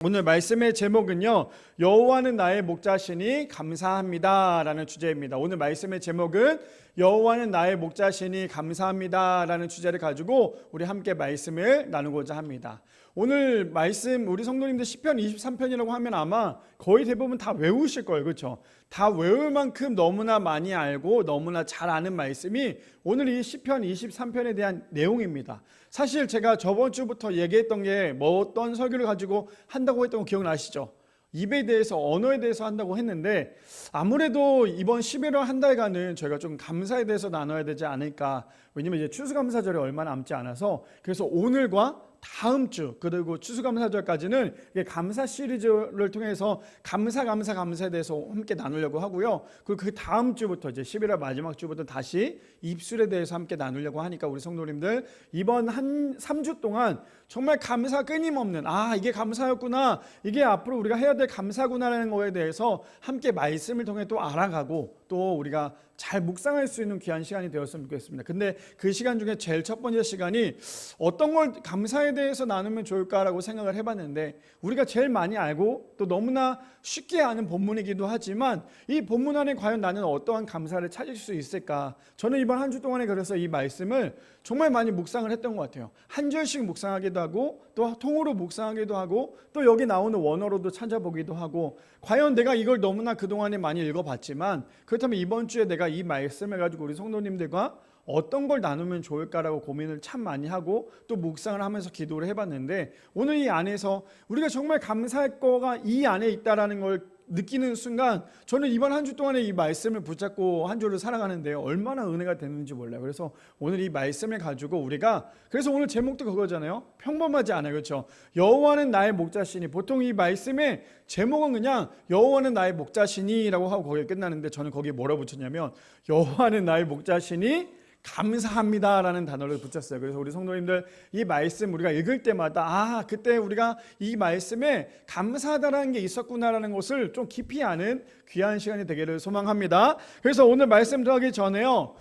오늘 말씀의 제목은요, 여호와는 나의 목자시니 감사합니다 라는 주제입니다. 오늘 말씀의 제목은 여호와는 나의 목자시니 감사합니다 라는 주제를 가지고 우리 함께 말씀을 나누고자 합니다. 오늘 말씀 우리 성도님들 시편 23편이라고 하면 아마 거의 대부분 다 외우실 거예요. 그렇죠? 다 외울 만큼 너무나 많이 알고 너무나 잘 아는 말씀이 오늘 이 시편 23편에 대한 내용입니다. 사실 제가 저번 주부터 얘기했던 게 뭐 어떤 설교를 가지고 한다고 했던 거 기억나시죠? 입에 대해서, 언어에 대해서 한다고 했는데 아무래도 이번 11월 한 달간은 저희가 좀 감사에 대해서 나눠야 되지 않을까. 왜냐면 이제 추수감사절이 얼마 남지 않아서, 그래서 오늘과 다음 주 그리고 추수감사절까지는 감사 시리즈를 통해서 감사에 대해서 함께 나누려고 하고요. 그리고 그 다음 주부터 이제 11월 마지막 주부터 다시 입술에 대해서 함께 나누려고 하니까 우리 성도님들 이번 한 3주 동안 정말 감사 끊임없는, 이게 감사였구나, 이게 앞으로 우리가 해야 될 감사구나라는 거에 대해서 함께 말씀을 통해 또 알아가고 또 우리가 잘 묵상할 수 있는 귀한 시간이 되었으면 좋겠습니다. 근데 그 시간 중에 제일 첫 번째 시간이 어떤 걸 감사에 대해서 나누면 좋을까라고 생각을 해봤는데, 우리가 제일 많이 알고 또 너무나 쉽게 아는 본문이기도 하지만 이 본문 안에 과연 나는 어떠한 감사를 찾을 수 있을까? 저는 이번 한 주 동안에 그래서 이 말씀을 정말 많이 묵상을 했던 것 같아요. 한 절씩 묵상하기도 하고 또 통으로 묵상하기도 하고 또 여기 나오는 원어로도 찾아보기도 하고, 과연 내가 이걸 너무나 그동안에 많이 읽어봤지만 그렇다면 이번 주에 내가 이 말씀을 가지고 우리 성도님들과 어떤 걸 나누면 좋을까라고 고민을 참 많이 하고 또 묵상을 하면서 기도를 해봤는데, 오늘 이 안에서 우리가 정말 감사할 거가 이 안에 있다라는 걸 느끼는 순간 저는 이번 한 주 동안에 이 말씀을 붙잡고 한 주를 살아가는데요, 얼마나 은혜가 되는지 몰라요. 그래서 오늘 이 말씀을 가지고 우리가, 그래서 오늘 제목도 그거잖아요. 평범하지 않아요. 그렇죠? 여호와는 나의 목자시니, 보통 이 말씀의 제목은 그냥 여호와는 나의 목자시니라고 하고 거기에 끝나는데, 저는 거기에 뭐라 붙였냐면 여호와는 나의 목자시니 감사합니다라는 단어를 붙였어요. 그래서 우리 성도님들 이 말씀 우리가 읽을 때마다 그때 우리가 이 말씀에 감사하다라는 게 있었구나라는 것을 좀 깊이 아는 귀한 시간이 되기를 소망합니다. 그래서 오늘 말씀 들어가기 전에요,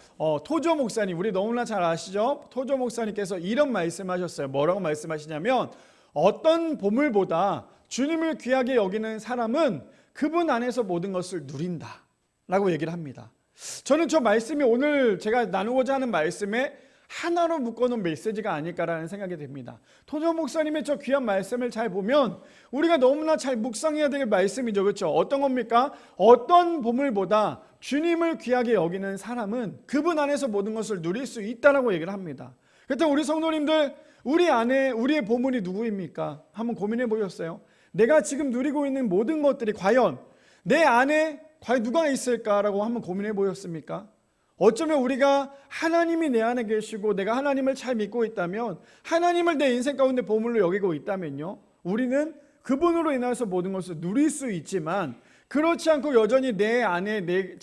토조 목사님, 우리 너무나 잘 아시죠? 토조 목사님께서 이런 말씀하셨어요. 뭐라고 말씀하시냐면, 어떤 보물보다 주님을 귀하게 여기는 사람은 그분 안에서 모든 것을 누린다 라고 얘기를 합니다. 저는 저 말씀이 오늘 제가 나누고자 하는 말씀에 하나로 묶어놓은 메시지가 아닐까라는 생각이 듭니다. 토조 목사님의 저 귀한 말씀을 잘 보면 우리가 너무나 잘 묵상해야 될 말씀이죠. 그렇죠? 어떤 겁니까? 어떤 보물보다 주님을 귀하게 여기는 사람은 그분 안에서 모든 것을 누릴 수 있다라고 얘기를 합니다. 그렇다면 우리 성도님들, 우리 안에 우리의 보물이 누구입니까? 한번 고민해 보셨어요? 내가 지금 누리고 있는 모든 것들이 과연 내 안에 과연 누가 있을까라고 한번 고민해 보셨습니까? 어쩌면 우리가 하나님이 내 안에 계시고 내가 하나님을 잘 믿고 있다면, 하나님을 내 인생 가운데 보물로 여기고 있다면요, 우리는 그분으로 인해서 모든 것을 누릴 수 있지만, 그렇지 않고 여전히 내 안에 내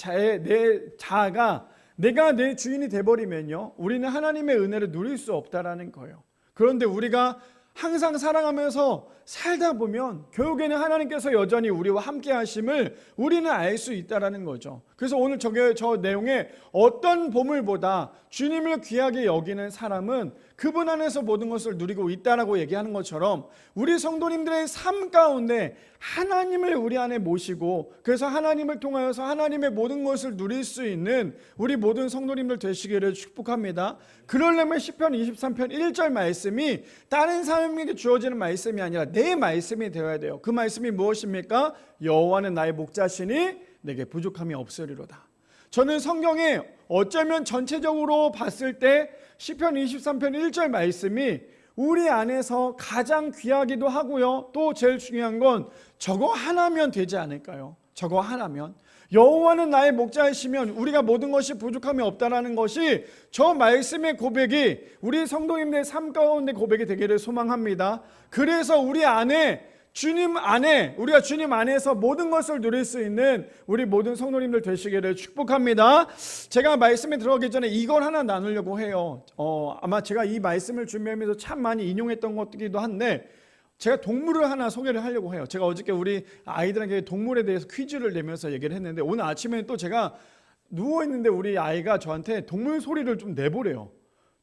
자아가 내가 내 주인이 돼버리면요, 우리는 하나님의 은혜를 누릴 수 없다라는 거예요. 그런데 우리가 항상 사랑하면서 살다 보면 결국에는 하나님께서 여전히 우리와 함께 하심을 우리는 알 수 있다라는 거죠. 그래서 오늘 저 내용에 어떤 보물보다 주님을 귀하게 여기는 사람은 그분 안에서 모든 것을 누리고 있다라고 얘기하는 것처럼, 우리 성도님들의 삶 가운데 하나님을 우리 안에 모시고 그래서 하나님을 통하여서 하나님의 모든 것을 누릴 수 있는 우리 모든 성도님들 되시기를 축복합니다. 그러려면 시편 23편 1절 말씀이 다른 사람에게 주어지는 말씀이 아니라 내 말씀이 되어야 돼요. 그 말씀이 무엇입니까? 여호와는 나의 목자시니 내게 부족함이 없으리로다. 저는 성경에 어쩌면 전체적으로 봤을 때 시편 23편 1절 말씀이 우리 안에서 가장 귀하기도 하고요, 또 제일 중요한 건 저거 하나면 되지 않을까요? 저거 하나면, 여호와는 나의 목자이시면 우리가 모든 것이 부족함이 없다라는 것이 저 말씀의 고백이 우리 성도님들의 삶 가운데 고백이 되기를 소망합니다. 그래서 우리 안에 우리가 주님 안에서 모든 것을 누릴 수 있는 우리 모든 성도님들 되시기를 축복합니다. 제가 말씀에 들어가기 전에 이걸 하나 나누려고 해요. 아마 제가 이 말씀을 준비하면서 참 많이 인용했던 것이기도 한데, 제가 동물을 하나 소개를 하려고 해요. 제가 어저께 우리 아이들에게 동물에 대해서 퀴즈를 내면서 얘기를 했는데, 오늘 아침에 또 제가 누워있는데 우리 아이가 저한테 동물 소리를 좀 내보래요.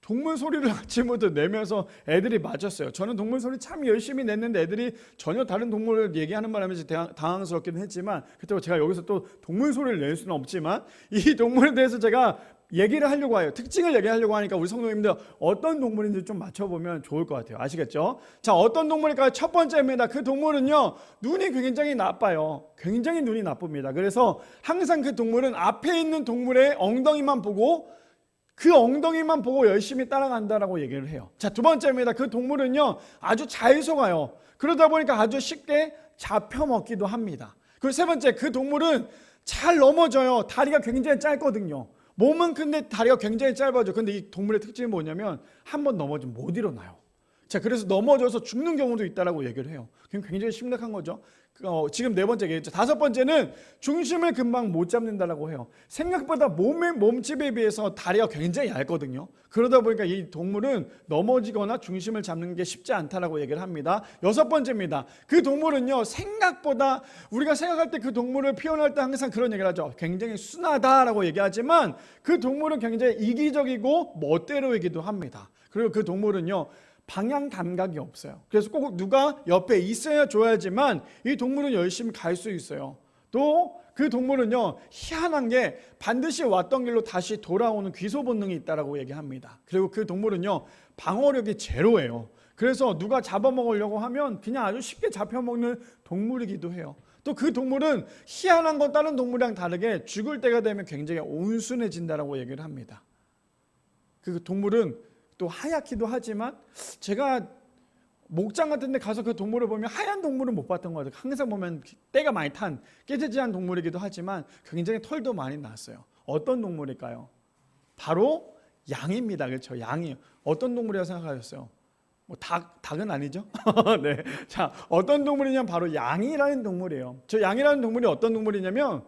동물 소리를 아침부터 내면서 애들이 맞았어요. 저는 동물 소리 참 열심히 냈는데 애들이 전혀 다른 동물을 얘기하는 바람에 당황스럽긴 했지만, 그렇다고 제가 여기서 또 동물 소리를 낼 수는 없지만 이 동물에 대해서 제가 얘기를 하려고 해요. 특징을 얘기하려고 하니까 우리 성도님들 어떤 동물인지 좀 맞춰보면 좋을 것 같아요. 아시겠죠? 자, 어떤 동물일까요? 첫 번째입니다. 그 동물은요, 눈이 굉장히 나빠요. 굉장히 눈이 나쁩니다. 그래서 항상 그 동물은 앞에 있는 동물의 엉덩이만 보고 그 엉덩이만 보고 열심히 따라간다라고 얘기를 해요. 자, 두 번째입니다. 그 동물은요, 아주 잘 속아요. 그러다 보니까 아주 쉽게 잡혀먹기도 합니다. 그리고 세 번째, 그 동물은 잘 넘어져요. 다리가 굉장히 짧거든요. 몸은 큰데 다리가 굉장히 짧아져. 근데 이 동물의 특징이 뭐냐면 한 번 넘어지면 못 일어나요. 자, 그래서 넘어져서 죽는 경우도 있다라고 얘기를 해요. 굉장히 심각한 거죠. 지금 네 번째 얘기했죠. 다섯 번째는 중심을 금방 못 잡는다라고 해요. 생각보다 몸집에 비해서 다리가 굉장히 얇거든요. 그러다 보니까 이 동물은 넘어지거나 중심을 잡는 게 쉽지 않다라고 얘기를 합니다. 여섯 번째입니다. 그 동물은요, 생각보다 우리가 생각할 때 그 동물을 표현할 때 항상 그런 얘기를 하죠. 굉장히 순하다라고 얘기하지만 그 동물은 굉장히 이기적이고 멋대로이기도 합니다. 그리고 그 동물은요, 방향 감각이 없어요. 그래서 꼭 누가 옆에 있어야 줘야지만 이 동물은 열심히 갈 수 있어요. 또 그 동물은요, 희한한 게 반드시 왔던 길로 다시 돌아오는 귀소 본능이 있다라고 얘기합니다. 그리고 그 동물은요, 방어력이 제로예요. 그래서 누가 잡아먹으려고 하면 그냥 아주 쉽게 잡혀먹는 동물이기도 해요. 또 그 동물은 희한한 건 다른 동물이랑 다르게 죽을 때가 되면 굉장히 온순해진다라고 얘기를 합니다. 그 동물은 또 하얗기도 하지만, 제가 목장 같은 데 가서 그 동물을 보면 하얀 동물은 못 봤던 것 같아요. 항상 보면 때가 많이 탄 깨지지한 동물이기도 하지만 굉장히 털도 많이 났어요. 어떤 동물일까요? 바로 양입니다. 그렇죠? 양이에요. 어떤 동물이라고 생각하셨어요? 뭐 닭은 아니죠? 네. 자, 어떤 동물이냐면 바로 양이라는 동물이에요. 저 양이라는 동물이 어떤 동물이냐면,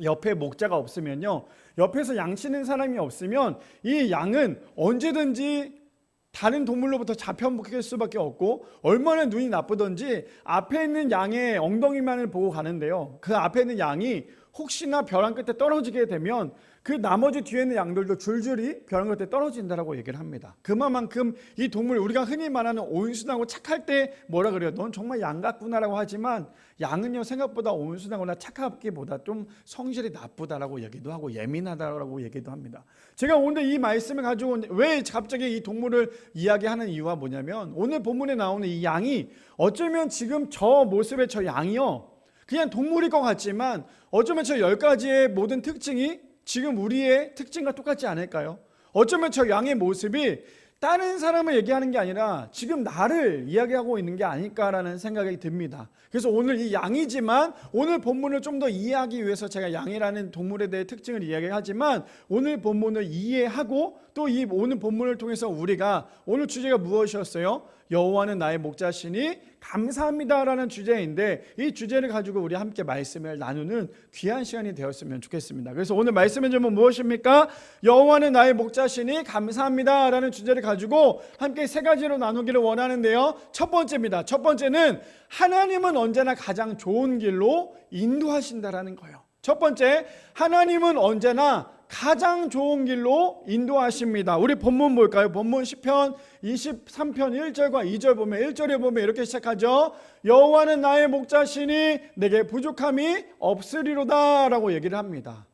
옆에 목자가 없으면요, 옆에서 양 치는 사람이 없으면 이 양은 언제든지 다른 동물로부터 잡혀먹힐 수밖에 없고, 얼마나 눈이 나쁘든지 앞에 있는 양의 엉덩이만을 보고 가는데요, 그 앞에 있는 양이 혹시나 벼랑 끝에 떨어지게 되면 그 나머지 뒤에 있는 양들도 줄줄이 벼랑 끝에 떨어진다라고 얘기를 합니다. 그만큼 이 동물, 우리가 흔히 말하는 온순하고 착할 때 뭐라 그래요? 넌 정말 양 같구나라고 하지만, 양은요, 생각보다 온순하거나 착하기보다 좀 성질이 나쁘다라고 얘기도 하고 예민하다라고 얘기도 합니다. 제가 오늘 이 말씀을 가지고 왜 갑자기 이 동물을 이야기하는 이유가 뭐냐면, 오늘 본문에 나오는 이 양이 어쩌면 지금 저 모습의 저 양이요, 그냥 동물일 것 같지만 어쩌면 저 10가지의 모든 특징이 지금 우리의 특징과 똑같지 않을까요? 어쩌면 저 양의 모습이 다른 사람을 얘기하는 게 아니라 지금 나를 이야기하고 있는 게 아닐까라는 생각이 듭니다. 그래서 오늘 이 양이지만, 오늘 본문을 좀 더 이해하기 위해서 제가 양이라는 동물에 대해 특징을 이야기하지만, 오늘 본문을 이해하고 또 이 오늘 본문을 통해서 우리가, 오늘 주제가 무엇이었어요? 여호와는 나의 목자시니 감사합니다라는 주제인데, 이 주제를 가지고 우리 함께 말씀을 나누는 귀한 시간이 되었으면 좋겠습니다. 그래서 오늘 말씀의 제목은 무엇입니까? 여호와는 나의 목자시니 감사합니다라는 주제를 가지고 함께 세 가지로 나누기를 원하는데요, 첫 번째입니다. 첫 번째는 하나님은 언제나 가장 좋은 길로 인도하신다라는 거예요. 첫 번째, 하나님은 언제나 가장 좋은 길로 인도하십니다. 우리 본문 볼까요? 본문 시편 23편 1절과 2절 보면, 1절에 보면 이렇게 시작하죠. 여호와는 나의 목자시니 내게 부족함이 없으리로다 라고 얘기를 합니다.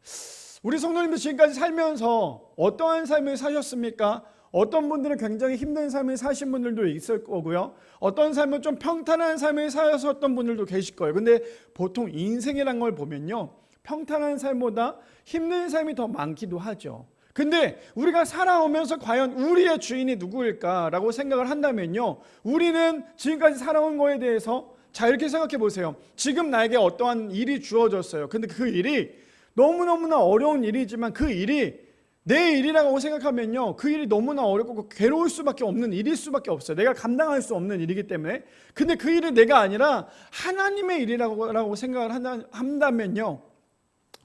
우리 성도님들 지금까지 살면서 어떠한 삶을 사셨습니까? 어떤 분들은 굉장히 힘든 삶을 사신 분들도 있을 거고요, 어떤 삶은 좀 평탄한 삶을 사셨던 분들도 계실 거예요. 근데 보통 인생이란 걸 보면요, 평탄한 삶보다 힘든 삶이 더 많기도 하죠. 근데 우리가 살아오면서 과연 우리의 주인이 누구일까라고 생각을 한다면요, 우리는 지금까지 살아온 거에 대해서 자, 이렇게 생각해 보세요. 지금 나에게 어떠한 일이 주어졌어요. 근데 그 일이 너무너무나 어려운 일이지만, 그 일이 내 일이라고 생각하면요, 그 일이 너무나 어렵고 괴로울 수밖에 없는 일일 수밖에 없어요. 내가 감당할 수 없는 일이기 때문에. 근데 그 일이 내가 아니라 하나님의 일이라고 생각을 한다면요,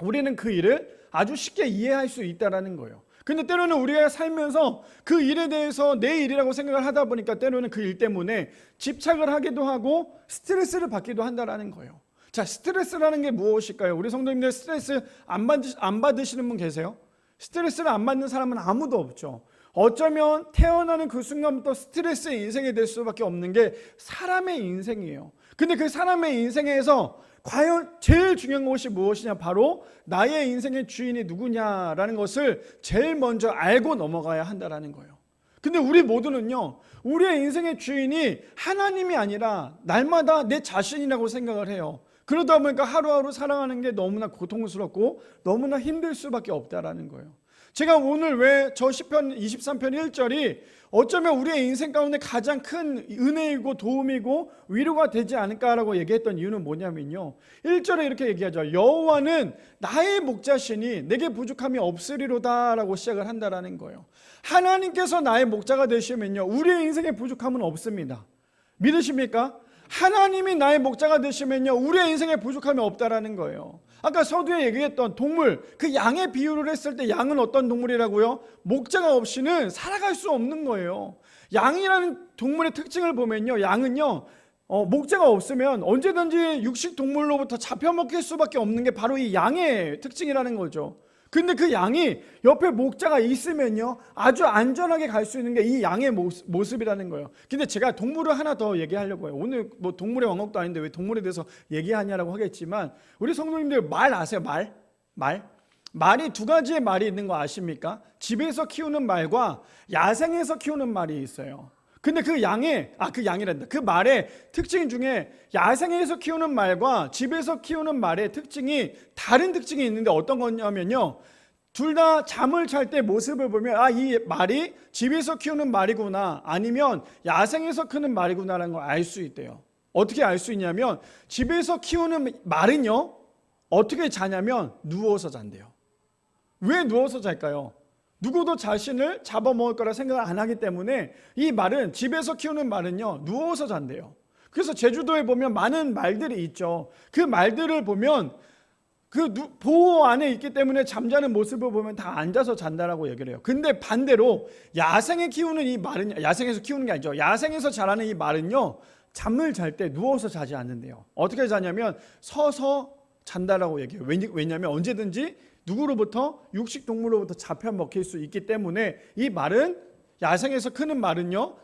우리는 그 일을 아주 쉽게 이해할 수 있다는 거예요. 근데 때로는 우리가 살면서 그 일에 대해서 내 일이라고 생각을 하다 보니까 때로는 그 일 때문에 집착을 하기도 하고 스트레스를 받기도 한다는 거예요. 자, 스트레스라는 게 무엇일까요? 우리 성도님들 스트레스 안 받으시는 분 계세요? 스트레스를 안 받는 사람은 아무도 없죠. 어쩌면 태어나는 그 순간부터 스트레스의 인생이 될 수밖에 없는 게 사람의 인생이에요. 근데 그 사람의 인생에서 과연 제일 중요한 것이 무엇이냐? 바로 나의 인생의 주인이 누구냐라는 것을 제일 먼저 알고 넘어가야 한다라는 거예요. 근데 우리 모두는요, 우리의 인생의 주인이 하나님이 아니라 날마다 내 자신이라고 생각을 해요. 그러다 보니까 하루하루 살아가는 게 너무나 고통스럽고 너무나 힘들 수밖에 없다라는 거예요. 제가 오늘 왜 저 시편 23편 1절이 어쩌면 우리의 인생 가운데 가장 큰 은혜이고 도움이고 위로가 되지 않을까라고 얘기했던 이유는 뭐냐면요, 1절에 이렇게 얘기하죠. 여호와는 나의 목자시니 내게 부족함이 없으리로다 라고 시작을 한다라는 거예요. 하나님께서 나의 목자가 되시면요, 우리의 인생에 부족함은 없습니다. 믿으십니까? 하나님이 나의 목자가 되시면요, 우리의 인생에 부족함이 없다라는 거예요. 아까 서두에 얘기했던 동물, 그 양의 비유를 했을 때 양은 어떤 동물이라고요? 목자가 없이는 살아갈 수 없는 거예요. 양이라는 동물의 특징을 보면요, 양은요, 목자가 없으면 언제든지 육식 동물로부터 잡혀먹힐 수밖에 없는 게 바로 이 양의 특징이라는 거죠. 근데 그 양이 옆에 목자가 있으면요, 아주 안전하게 갈 수 있는 게 이 양의 모습이라는 거예요. 근데 제가 동물을 하나 더 얘기하려고 해요. 오늘 뭐 동물의 왕국도 아닌데 왜 동물에 대해서 얘기하냐라고 하겠지만, 우리 성도님들 말 아세요? 말이 두 가지의 말이 있는 거 아십니까? 집에서 키우는 말과 야생에서 키우는 말이 있어요. 근데 그 말의 특징 중에 야생에서 키우는 말과 집에서 키우는 말의 특징이 다른 특징이 있는데 어떤 거냐면요, 둘 다 잠을 잘 때 모습을 보면 이 말이 집에서 키우는 말이구나, 아니면 야생에서 크는 말이구나라는 걸 알 수 있대요. 어떻게 알 수 있냐면, 집에서 키우는 말은요, 어떻게 자냐면 누워서 잔대요. 왜 누워서 잘까요? 누구도 자신을 잡아먹을 거라 생각을 안 하기 때문에 이 말은, 집에서 키우는 말은요, 누워서 잔대요. 그래서 제주도에 보면 많은 말들이 있죠. 그 말들을 보면 그 보호 안에 있기 때문에 잠자는 모습을 보면 다 앉아서 잔다라고 얘기를 해요. 근데 반대로 야생에 키우는 이 말은, 야생에서 키우는 게 아니죠, 야생에서 자라는 이 말은요, 잠을 잘 때 누워서 자지 않는데요. 어떻게 자냐면 서서 잔다라고 얘기해요. 왜냐하면 언제든지 누구로부터, 육식 동물로부터 잡혀 먹힐 수 있기 때문에 이 말은, 야생에서 크는 말은요,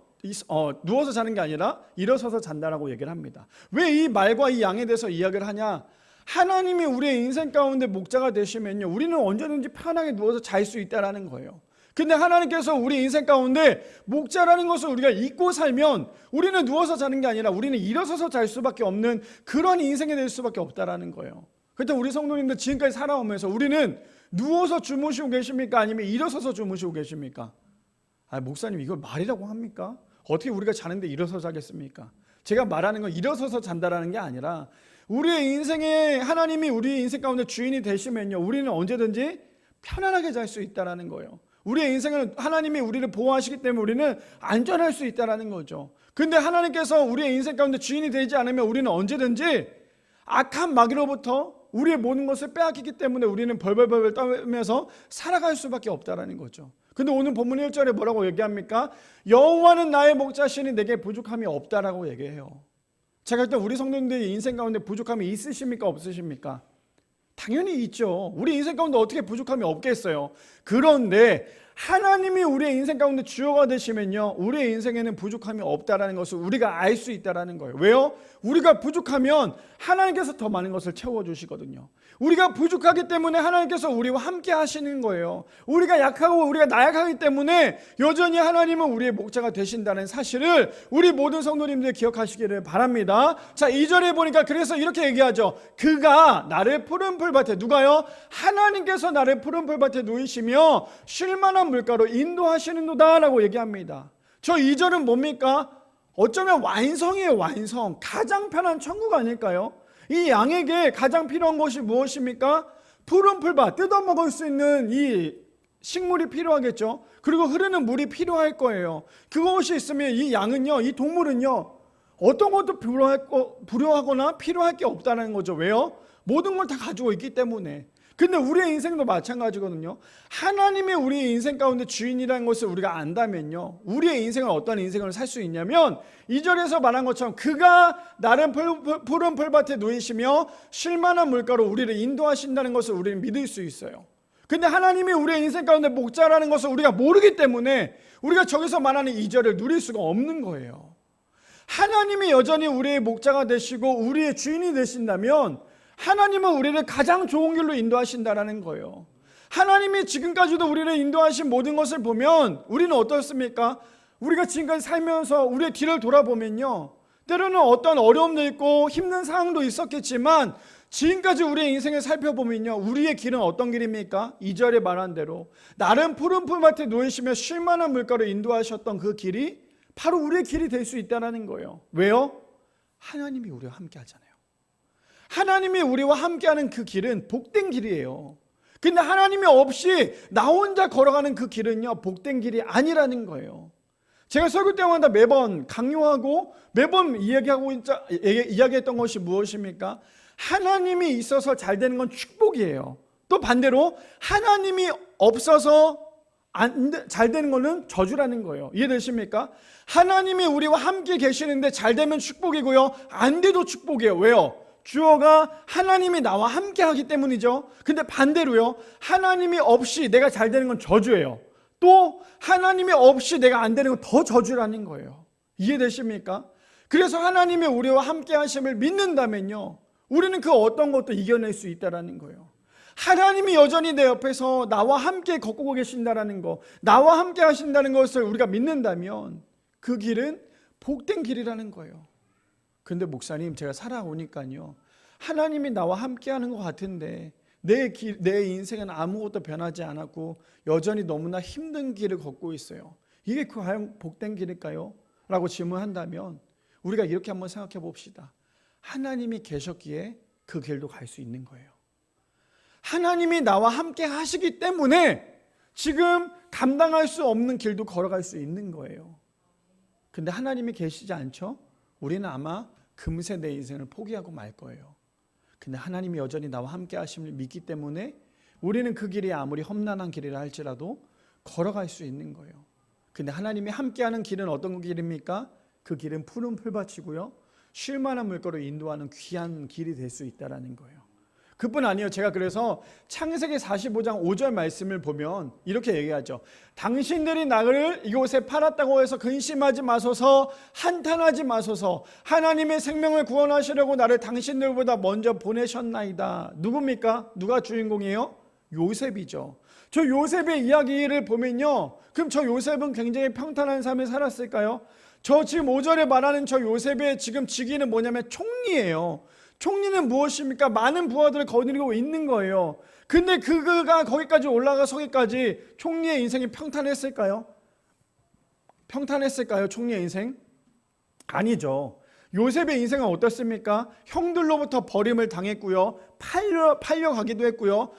누워서 자는 게 아니라 일어서서 잔다라고 얘기를 합니다. 왜 이 말과 이 양에 대해서 이야기를 하냐? 하나님이 우리의 인생 가운데 목자가 되시면요, 우리는 언제든지 편하게 누워서 잘 수 있다라는 거예요. 근데 하나님께서 우리 인생 가운데 목자라는 것을 우리가 잊고 살면 우리는 누워서 자는 게 아니라 우리는 일어서서 잘 수밖에 없는 그런 인생이 될 수밖에 없다라는 거예요. 그때 우리 성도님들 지금까지 살아오면서 우리는 누워서 주무시고 계십니까? 아니면 일어서서 주무시고 계십니까? 목사님, 이걸 말이라고 합니까? 어떻게 우리가 자는데 일어서 자겠습니까? 제가 말하는 건 일어서서 잔다라는 게 아니라, 우리의 인생에 하나님이 우리 인생 가운데 주인이 되시면요, 우리는 언제든지 편안하게 잘 수 있다라는 거예요. 우리의 인생은 하나님이 우리를 보호하시기 때문에 우리는 안전할 수 있다라는 거죠. 근데 하나님께서 우리의 인생 가운데 주인이 되지 않으면 우리는 언제든지 악한 마귀로부터 우리의 모든 것을 빼앗기기 때문에 우리는 벌벌벌 떨면서 살아갈 수밖에 없다라는 거죠. 근데 오늘 본문 1절에 뭐라고 얘기합니까? 여호와는 나의 목자시니 내게 부족함이 없다라고 얘기해요. 제가 일단 우리 성도님들의 인생 가운데 부족함이 있으십니까? 없으십니까? 당연히 있죠. 우리 인생 가운데 어떻게 부족함이 없겠어요. 그런데 하나님이 우리의 인생 가운데 주요가 되시면요, 우리의 인생에는 부족함이 없다라는 것을 우리가 알 수 있다라는 거예요. 왜요? 우리가 부족하면 하나님께서 더 많은 것을 채워주시거든요. 우리가 부족하기 때문에 하나님께서 우리와 함께 하시는 거예요. 우리가 약하고 우리가 나약하기 때문에 여전히 하나님은 우리의 목자가 되신다는 사실을 우리 모든 성도님들 기억하시기를 바랍니다. 자, 2절에 보니까 그래서 이렇게 얘기하죠. 그가 나를 푸른 풀밭에, 누가요? 하나님께서 나를 푸른 풀밭에 누이시며 쉴만한 물가로 인도하시는도다 라고 얘기합니다. 저 2절은 뭡니까? 어쩌면 완성이에요. 완성. 가장 편한 천국 아닐까요? 이 양에게 가장 필요한 것이 무엇입니까? 푸른 풀밭, 뜯어먹을 수 있는 이 식물이 필요하겠죠. 그리고 흐르는 물이 필요할 거예요. 그것이 있으면 이 양은요, 이 동물은요, 어떤 것도 불효하거나 필요할 게 없다는 거죠. 왜요? 모든 걸 다 가지고 있기 때문에. 근데 우리의 인생도 마찬가지거든요. 하나님이 우리의 인생 가운데 주인이라는 것을 우리가 안다면요, 우리의 인생은 어떤 인생을 살 수 있냐면 2절에서 말한 것처럼 그가 나를 푸른 풀밭에 누이시며 쉴만한 물가로 우리를 인도하신다는 것을 우리는 믿을 수 있어요. 근데 하나님이 우리의 인생 가운데 목자라는 것을 우리가 모르기 때문에 우리가 저기서 말하는 2절을 누릴 수가 없는 거예요. 하나님이 여전히 우리의 목자가 되시고 우리의 주인이 되신다면 하나님은 우리를 가장 좋은 길로 인도하신다라는 거예요. 하나님이 지금까지도 우리를 인도하신 모든 것을 보면 우리는 어떻습니까? 우리가 지금까지 살면서 우리의 뒤를 돌아보면요, 때로는 어떤 어려움도 있고 힘든 상황도 있었겠지만 지금까지 우리의 인생을 살펴보면요, 우리의 길은 어떤 길입니까? 2절에 말한 대로 나름 푸른 풀밭에 놓이시며 쉴만한 물가로 인도하셨던 그 길이 바로 우리의 길이 될 수 있다는 거예요. 왜요? 하나님이 우리와 함께 하잖아요. 하나님이 우리와 함께하는 그 길은 복된 길이에요. 근데 하나님이 없이 나 혼자 걸어가는 그 길은요, 복된 길이 아니라는 거예요. 제가 설교 때마다 매번 강요하고 매번 이야기했던 것이 무엇입니까? 하나님이 있어서 잘 되는 건 축복이에요. 또 반대로 하나님이 없어서 잘 되는 것은 저주라는 거예요. 이해되십니까? 하나님이 우리와 함께 계시는데 잘 되면 축복이고요, 안 돼도 축복이에요. 왜요? 주어가 하나님이 나와 함께 하기 때문이죠. 근데 반대로요, 하나님이 없이 내가 잘 되는 건 저주예요. 또 하나님이 없이 내가 안 되는 건 더 저주라는 거예요. 이해되십니까? 그래서 하나님이 우리와 함께 하심을 믿는다면요, 우리는 그 어떤 것도 이겨낼 수 있다는 거예요. 하나님이 여전히 내 옆에서 나와 함께 걷고 계신다는 거, 나와 함께 하신다는 것을 우리가 믿는다면 그 길은 복된 길이라는 거예요. 근데 목사님, 제가 살아오니까요, 하나님이 나와 함께 하는 것 같은데 내 인생은 아무것도 변하지 않았고 여전히 너무나 힘든 길을 걷고 있어요. 이게 과연 복된 길일까요? 라고 질문한다면 우리가 이렇게 한번 생각해 봅시다. 하나님이 계셨기에 그 길도 갈 수 있는 거예요. 하나님이 나와 함께 하시기 때문에 지금 감당할 수 없는 길도 걸어갈 수 있는 거예요. 근데 하나님이 계시지 않죠? 우리는 아마 금세 내 인생을 포기하고 말 거예요. 근데 하나님이 여전히 나와 함께 하심을 믿기 때문에 우리는 그 길이 아무리 험난한 길이라 할지라도 걸어갈 수 있는 거예요. 근데 하나님이 함께하는 길은 어떤 길입니까? 그 길은 푸른 풀밭이고요, 쉴만한 물가로 인도하는 귀한 길이 될 수 있다는 거예요. 그뿐 아니에요. 제가 그래서 창세기 45장 5절 말씀을 보면 이렇게 얘기하죠. 당신들이 나를 이곳에 팔았다고 해서 근심하지 마소서, 한탄하지 마소서. 하나님의 생명을 구원하시려고 나를 당신들보다 먼저 보내셨나이다. 누굽니까? 누가 주인공이에요? 요셉이죠. 저 요셉의 이야기를 보면요, 그럼 저 요셉은 굉장히 평탄한 삶을 살았을까요? 저 지금 5절에 말하는 저 요셉의 지금 직위는 뭐냐면 총리예요. 총리는 무엇입니까? 많은 부하들을 거느리고 있는 거예요. 근데 그가 거기까지 올라가 서기까지 총리의 인생이 평탄했을까요? 평탄했을까요? 총리의 인생? 아니죠. 요셉의 인생은 어떻습니까? 형들로부터 버림을 당했고요, 팔려가기도 했고요,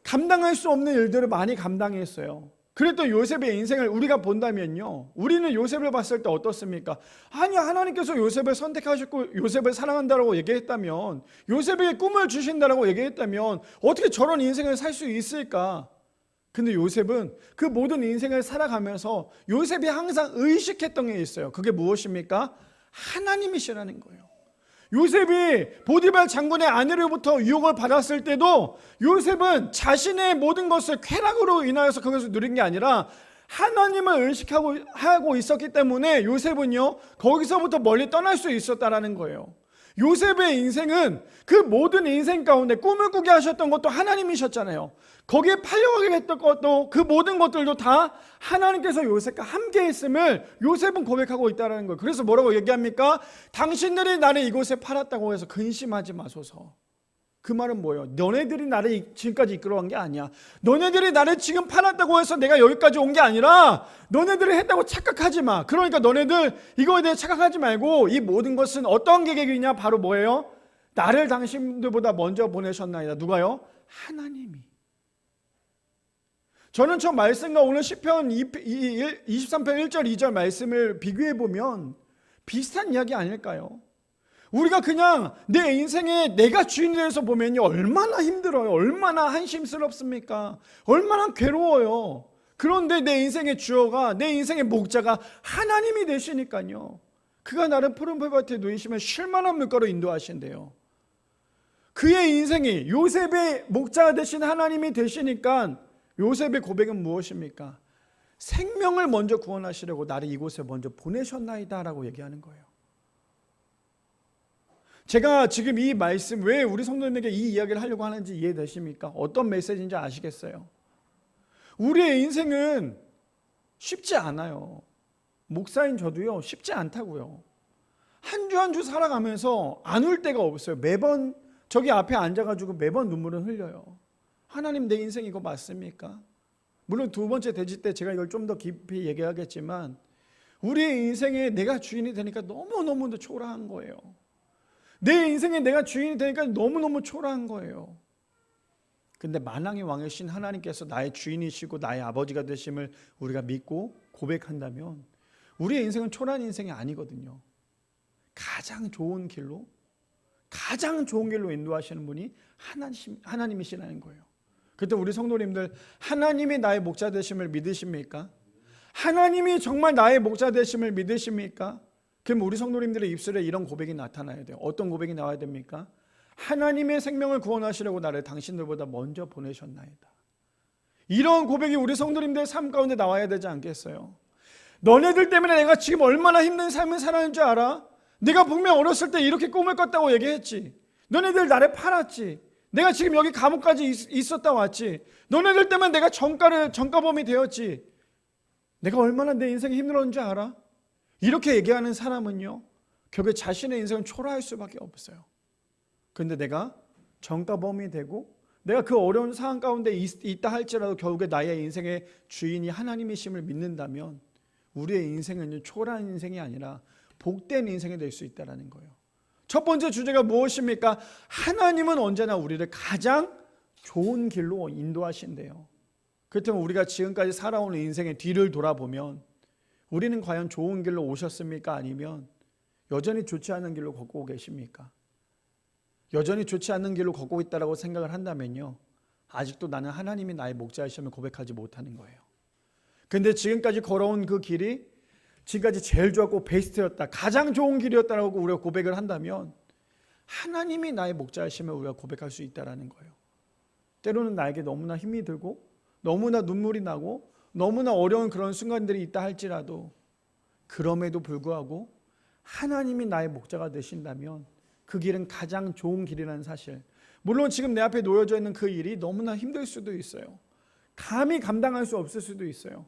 감당할 수 없는 일들을 많이 감당했어요. 그랬던 요셉의 인생을 우리가 본다면요, 우리는 요셉을 봤을 때 어떻습니까? 아니, 하나님께서 요셉을 선택하셨고 요셉을 사랑한다라고 얘기했다면, 요셉에게 꿈을 주신다라고 얘기했다면 어떻게 저런 인생을 살 수 있을까? 근데 요셉은 그 모든 인생을 살아가면서 요셉이 항상 의식했던 게 있어요. 그게 무엇입니까? 하나님이시라는 거예요. 요셉이 보디발 장군의 아내로부터 유혹을 받았을 때도 요셉은 자신의 모든 것을 쾌락으로 인하여서 거기서 누린 게 아니라 하나님을 의식하고 있었기 때문에 요셉은요, 거기서부터 멀리 떠날 수 있었다라는 거예요. 요셉의 인생은 그 모든 인생 가운데 꿈을 꾸게 하셨던 것도 하나님이셨잖아요. 거기에 팔려가게 했던 것도, 그 모든 것들도 다 하나님께서 요셉과 함께 했음을 요셉은 고백하고 있다는 거예요. 그래서 뭐라고 얘기합니까? 당신들이 나를 이곳에 팔았다고 해서 근심하지 마소서. 그 말은 뭐예요? 너네들이 나를 지금까지 이끌어간 게 아니야. 너네들이 나를 지금 팔았다고 해서 내가 여기까지 온 게 아니라 너네들이 했다고 착각하지 마. 그러니까 너네들 이거에 대해 착각하지 말고 이 모든 것은 어떤 계획이냐? 바로 뭐예요? 나를 당신들보다 먼저 보내셨나이다. 누가요? 하나님이. 저는 저 말씀과 오늘 시편 23편 1절 2절 말씀을 비교해 보면 비슷한 이야기 아닐까요? 우리가 그냥 내 인생에 내가 주인이 돼서 보면요, 얼마나 힘들어요. 얼마나 한심스럽습니까? 얼마나 괴로워요. 그런데 내 인생의 주어가, 내 인생의 목자가 하나님이 되시니까요, 그가 나를 푸른 풀밭에 누이시면 쉴만한 물가로 인도하신대요. 그의 인생이 요셉의 목자가 되신 하나님이 되시니까 요셉의 고백은 무엇입니까? 생명을 먼저 구원하시려고 나를 이곳에 먼저 보내셨나이다 라고 얘기하는 거예요. 제가 지금 이 말씀 왜 우리 성도님에게 이 이야기를 하려고 하는지 이해되십니까? 어떤 메시지인지 아시겠어요? 우리의 인생은 쉽지 않아요. 목사인 저도요, 쉽지 않다고요. 한 주 한 주 살아가면서 안 울 때가 없어요. 매번 저기 앞에 앉아가지고 매번 눈물을 흘려요. 하나님, 내 인생 이거 맞습니까? 물론 두 번째 대지 때 제가 이걸 좀 더 깊이 얘기하겠지만 우리의 인생에 내가 주인이 되니까 너무너무 초라한 거예요. 내 인생에 내가 주인이 되니까 너무너무 초라한 거예요. 근데 만왕의 왕이신 하나님께서 나의 주인이시고 나의 아버지가 되심을 우리가 믿고 고백한다면 우리의 인생은 초라한 인생이 아니거든요. 가장 좋은 길로 인도하시는 분이 하나님이시라는 거예요. 그때 우리 성도님들, 하나님이 나의 목자 되심을 믿으십니까? 하나님이 정말 나의 목자 되심을 믿으십니까? 그럼 우리 성도님들의 입술에 이런 고백이 나타나야 돼요. 어떤 고백이 나와야 됩니까? 하나님의 생명을 구원하시려고 나를 당신들보다 먼저 보내셨나이다. 이런 고백이 우리 성도님들의 삶 가운데 나와야 되지 않겠어요? 너네들 때문에 내가 지금 얼마나 힘든 삶을 살아가는 줄 알아? 내가 분명 어렸을 때 이렇게 꿈을 꿨다고 얘기했지. 너네들 나를 팔았지. 내가 지금 여기 감옥까지 있었다 왔지. 너네들 때문에 내가 전과범이 되었지. 내가 얼마나 내 인생이 힘들었는지 알아? 이렇게 얘기하는 사람은요, 결국에 자신의 인생은 초라할 수밖에 없어요. 그런데 내가 전과범이 되고 내가 그 어려운 상황 가운데 있다 할지라도 결국에 나의 인생의 주인이 하나님이심을 믿는다면 우리의 인생은 초라한 인생이 아니라 복된 인생이 될 수 있다는 거예요. 첫 번째 주제가 무엇입니까? 하나님은 언제나 우리를 가장 좋은 길로 인도하신대요. 그렇다면 우리가 지금까지 살아오는 인생의 뒤를 돌아보면 우리는 과연 좋은 길로 오셨습니까? 아니면 여전히 좋지 않은 길로 걷고 계십니까? 여전히 좋지 않는 길로 걷고 있다고 생각을 한다면요, 아직도 나는 하나님이 나의 목자이심을 고백하지 못하는 거예요. 근데 지금까지 걸어온 그 길이 지금까지 제일 좋았고 베스트였다, 가장 좋은 길이었다라고 우리가 고백을 한다면 하나님이 나의 목자이심을 우리가 고백할 수 있다는 거예요. 때로는 나에게 너무나 힘이 들고 너무나 눈물이 나고 너무나 어려운 그런 순간들이 있다 할지라도 그럼에도 불구하고 하나님이 나의 목자가 되신다면 그 길은 가장 좋은 길이라는 사실, 물론 지금 내 앞에 놓여져 있는 그 일이 너무나 힘들 수도 있어요. 감히 감당할 수 없을 수도 있어요.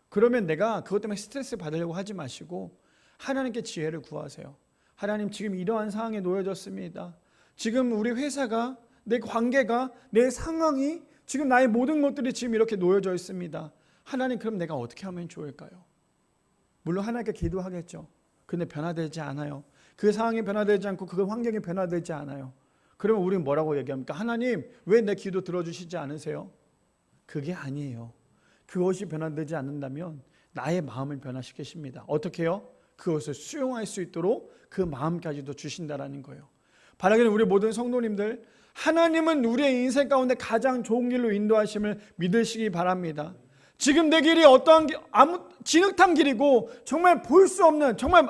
그러면 내가 그것 때문에 스트레스 받으려고 하지 마시고 하나님께 지혜를 구하세요. 하나님, 지금 이러한 상황에 놓여졌습니다. 지금 우리 회사가, 내 관계가, 내 상황이, 지금 나의 모든 것들이 지금 이렇게 놓여져 있습니다. 하나님, 그럼 내가 어떻게 하면 좋을까요? 물론 하나님께 기도하겠죠. 근데 변화되지 않아요. 그 상황이 변화되지 않고 그 환경이 변화되지 않아요. 그러면 우리는 뭐라고 얘기합니까? 하나님, 왜 내 기도 들어주시지 않으세요? 그게 아니에요. 그것이 변화되지 않는다면 나의 마음을 변화시키십니다. 어떻게 해요? 그것을 수용할 수 있도록 그 마음까지도 주신다라는 거예요. 바라기는 우리 모든 성도님들, 하나님은 우리의 인생 가운데 가장 좋은 길로 인도하심을 믿으시기 바랍니다. 지금 내 길이 어떠한 진흙탕 길이고 정말 볼 수 없는 정말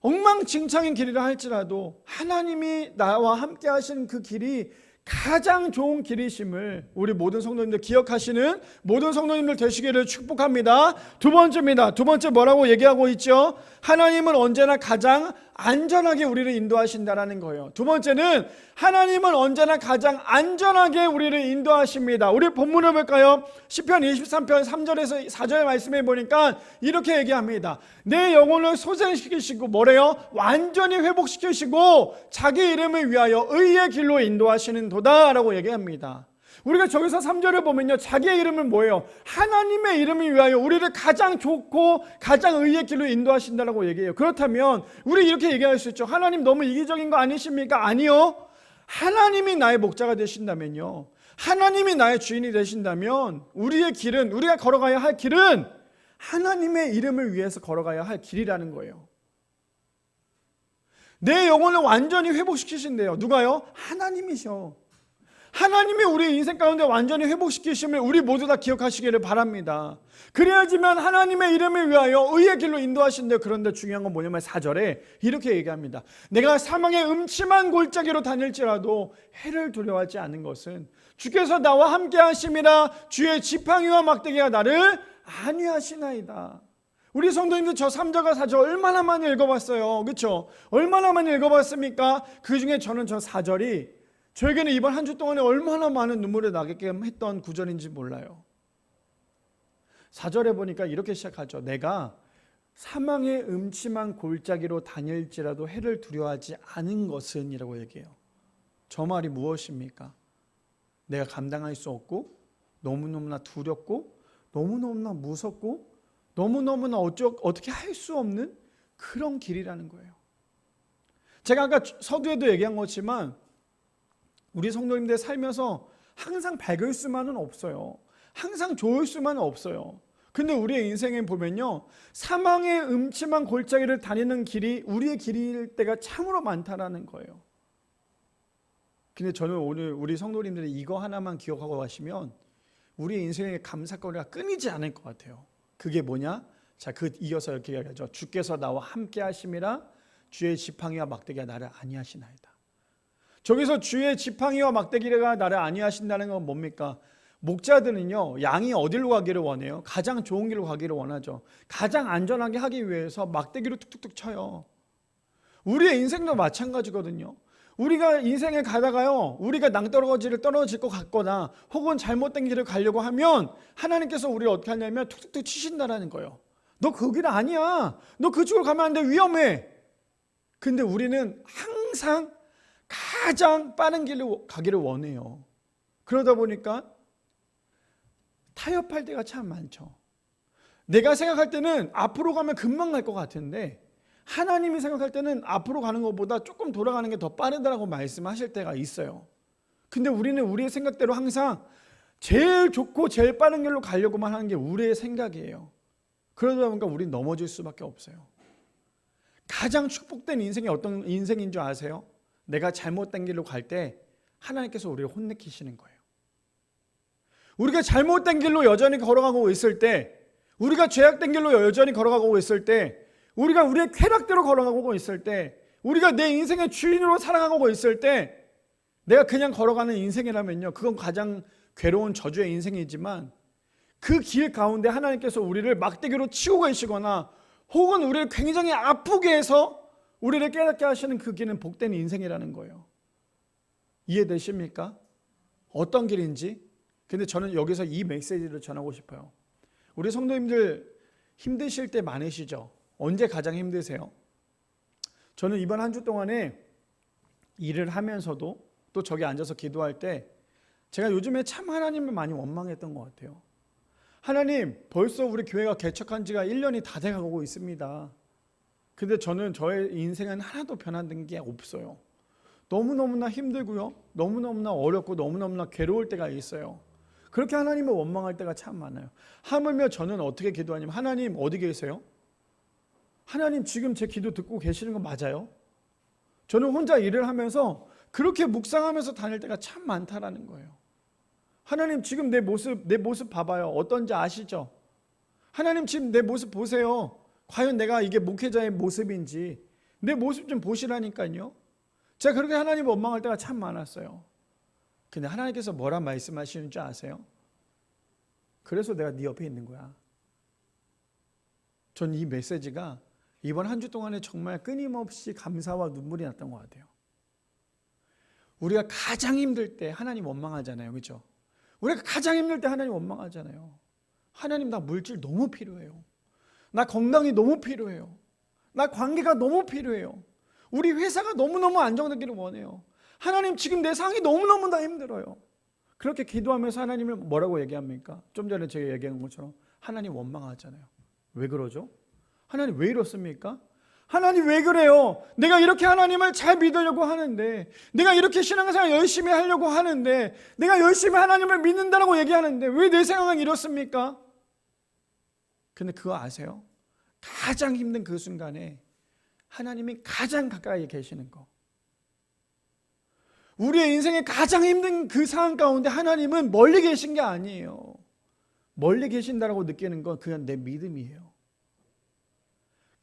엉망진창인 길이라 할지라도 하나님이 나와 함께 하시는 그 길이 가장 좋은 길이심을 우리 모든 성도님들 기억하시는 모든 성도님들 되시기를 축복합니다. 두 번째입니다. 두 번째 뭐라고 얘기하고 있죠? 하나님은 언제나 가장 안전하게 우리를 인도하신다라는 거예요. 두 번째는 하나님은 언제나 가장 안전하게 우리를 인도하십니다. 우리 본문을 볼까요? 시편 23편 3절에서 4절 말씀해 보니까 이렇게 얘기합니다. 내 영혼을 소생시키시고 뭐래요? 완전히 회복시키시고 자기 이름을 위하여 의의 길로 인도하시는 도다라고 얘기합니다. 우리가 저기서 3절을 보면요, 자기의 이름은 뭐예요? 하나님의 이름을 위하여 우리를 가장 좋고 가장 의의 길로 인도하신다라고 얘기해요. 그렇다면 우리 이렇게 얘기할 수 있죠. 하나님 너무 이기적인 거 아니십니까? 아니요. 하나님이 나의 목자가 되신다면요, 하나님이 나의 주인이 되신다면 우리의 길은, 우리가 걸어가야 할 길은 하나님의 이름을 위해서 걸어가야 할 길이라는 거예요. 내 영혼을 완전히 회복시키신대요. 누가요? 하나님이셔. 하나님이 우리 인생 가운데 완전히 회복시키심을 우리 모두 다 기억하시기를 바랍니다. 그래야지만 하나님의 이름을 위하여 의의 길로 인도하신대요. 그런데 중요한 건 뭐냐면 4절에 이렇게 얘기합니다. 내가 사망의 음침한 골짜기로 다닐지라도 해를 두려워하지 않는 것은 주께서 나와 함께 하심이라. 주의 지팡이와 막대기가 나를 안위하시나이다. 우리 성도님들 저 3절과 4절 얼마나 많이 읽어봤어요. 그렇죠? 얼마나 많이 읽어봤습니까? 그 중에 저는 저 4절이 저에게는 이번 한 주 동안에 얼마나 많은 눈물을 나게 했던 구절인지 몰라요. 4절에 보니까 이렇게 시작하죠. 내가 사망의 음침한 골짜기로 다닐지라도 해를 두려워하지 않은 것은 이라고 얘기해요. 저 말이 무엇입니까? 내가 감당할 수 없고 너무너무나 두렵고 너무너무나 무섭고 너무너무나 어떻게 할 수 없는 그런 길이라는 거예요. 제가 아까 서두에도 얘기한 것지만 우리 성도님들 살면서 항상 밝을 수만은 없어요. 항상 좋을 수만은 없어요. 근데 우리의 인생에 보면요, 사망의 음침한 골짜기를 다니는 길이 우리의 길일 때가 참으로 많다라는 거예요. 근데 저는 오늘 우리 성도님들이 이거 하나만 기억하고 가시면 우리의 인생의 감사거리가 끊이지 않을 것 같아요. 그게 뭐냐? 자, 이어서 이렇게 얘기하죠. 주께서 나와 함께 하심이라. 주의 지팡이와 막대기가 나를 안위하시나이다. 저기서 주의 지팡이와 막대기가 나를 안위하신다는 건 뭡니까? 목자들은요, 양이 어디로 가기를 원해요? 가장 좋은 길로 가기를 원하죠. 가장 안전하게 하기 위해서 막대기로 툭툭툭 쳐요. 우리의 인생도 마찬가지거든요. 우리가 인생에 가다가요, 우리가 낭떠러지를 떨어질 것 같거나 혹은 잘못된 길을 가려고 하면 하나님께서 우리를 어떻게 하냐면 툭툭툭 치신다라는 거예요. 너 그 길 아니야. 너 그쪽으로 가면 안 돼. 위험해. 근데 우리는 항상 가장 빠른 길로 가기를 원해요. 그러다 보니까 타협할 때가 참 많죠. 내가 생각할 때는 앞으로 가면 금방 갈 것 같은데 하나님이 생각할 때는 앞으로 가는 것보다 조금 돌아가는 게 더 빠르다라고 말씀하실 때가 있어요. 근데 우리는 우리의 생각대로 항상 제일 좋고 제일 빠른 길로 가려고만 하는 게 우리의 생각이에요. 그러다 보니까 우리는 넘어질 수밖에 없어요. 가장 축복된 인생이 어떤 인생인 줄 아세요? 내가 잘못된 길로 갈 때 하나님께서 우리를 혼내키시는 거예요. 우리가 잘못된 길로 여전히 걸어가고 있을 때, 우리가 죄악된 길로 여전히 걸어가고 있을 때, 우리가 우리의 쾌락대로 걸어가고 있을 때, 우리가 내 인생의 주인으로 살아가고 있을 때, 내가 그냥 걸어가는 인생이라면요, 그건 가장 괴로운 저주의 인생이지만 그 길 가운데 하나님께서 우리를 막대기로 치고 계시거나 혹은 우리를 굉장히 아프게 해서 우리를 깨닫게 하시는 그 길은 복된 인생이라는 거예요. 이해되십니까? 어떤 길인지. 근데 저는 여기서 이 메시지를 전하고 싶어요. 우리 성도님들 힘드실 때 많으시죠? 언제 가장 힘드세요? 저는 이번 한 주 동안에 일을 하면서도 또 저기 앉아서 기도할 때 제가 요즘에 참 하나님을 많이 원망했던 것 같아요. 하나님, 벌써 우리 교회가 개척한 지가 1년이 다 돼가고 있습니다. 근데 저는 저의 인생은 하나도 변화된 게 없어요. 너무너무나 힘들고요. 너무너무나 어렵고 너무너무나 괴로울 때가 있어요. 그렇게 하나님을 원망할 때가 참 많아요. 하물며 저는 어떻게 기도하냐면, 하나님 어디 계세요? 하나님 지금 제 기도 듣고 계시는 거 맞아요? 저는 혼자 일을 하면서 그렇게 묵상하면서 다닐 때가 참 많다라는 거예요. 하나님 지금 내 모습 봐봐요. 어떤지 아시죠? 하나님 지금 내 모습 보세요. 과연 내가 이게 목회자의 모습인지 내 모습 좀 보시라니까요. 제가 그렇게 하나님 원망할 때가 참 많았어요. 근데 하나님께서 뭐라 말씀하시는 줄 아세요? 그래서 내가 네 옆에 있는 거야. 전 이 메시지가 이번 한 주 동안에 정말 끊임없이 감사와 눈물이 났던 것 같아요. 우리가 가장 힘들 때 하나님 원망하잖아요. 그렇죠? 우리가 가장 힘들 때 하나님 원망하잖아요. 하나님, 나 물질 너무 필요해요. 나 건강이 너무 필요해요. 나 관계가 너무 필요해요. 우리 회사가 너무너무 안정되기를 원해요. 하나님, 지금 내 상황이 너무너무 다 힘들어요. 그렇게 기도하면서 하나님을 뭐라고 얘기합니까? 좀 전에 제가 얘기한 것처럼 하나님 원망하잖아요. 왜 그러죠? 하나님 왜 이렇습니까? 하나님 왜 그래요? 내가 이렇게 하나님을 잘 믿으려고 하는데, 내가 이렇게 신앙생활 열심히 하려고 하는데, 내가 열심히 하나님을 믿는다라고 얘기하는데 왜 내 상황은 이렇습니까? 근데 그거 아세요? 가장 힘든 그 순간에 하나님이 가장 가까이 계시는 거. 우리의 인생에 가장 힘든 그 상황 가운데 하나님은 멀리 계신 게 아니에요. 멀리 계신다라고 느끼는 건 그냥 내 믿음이에요.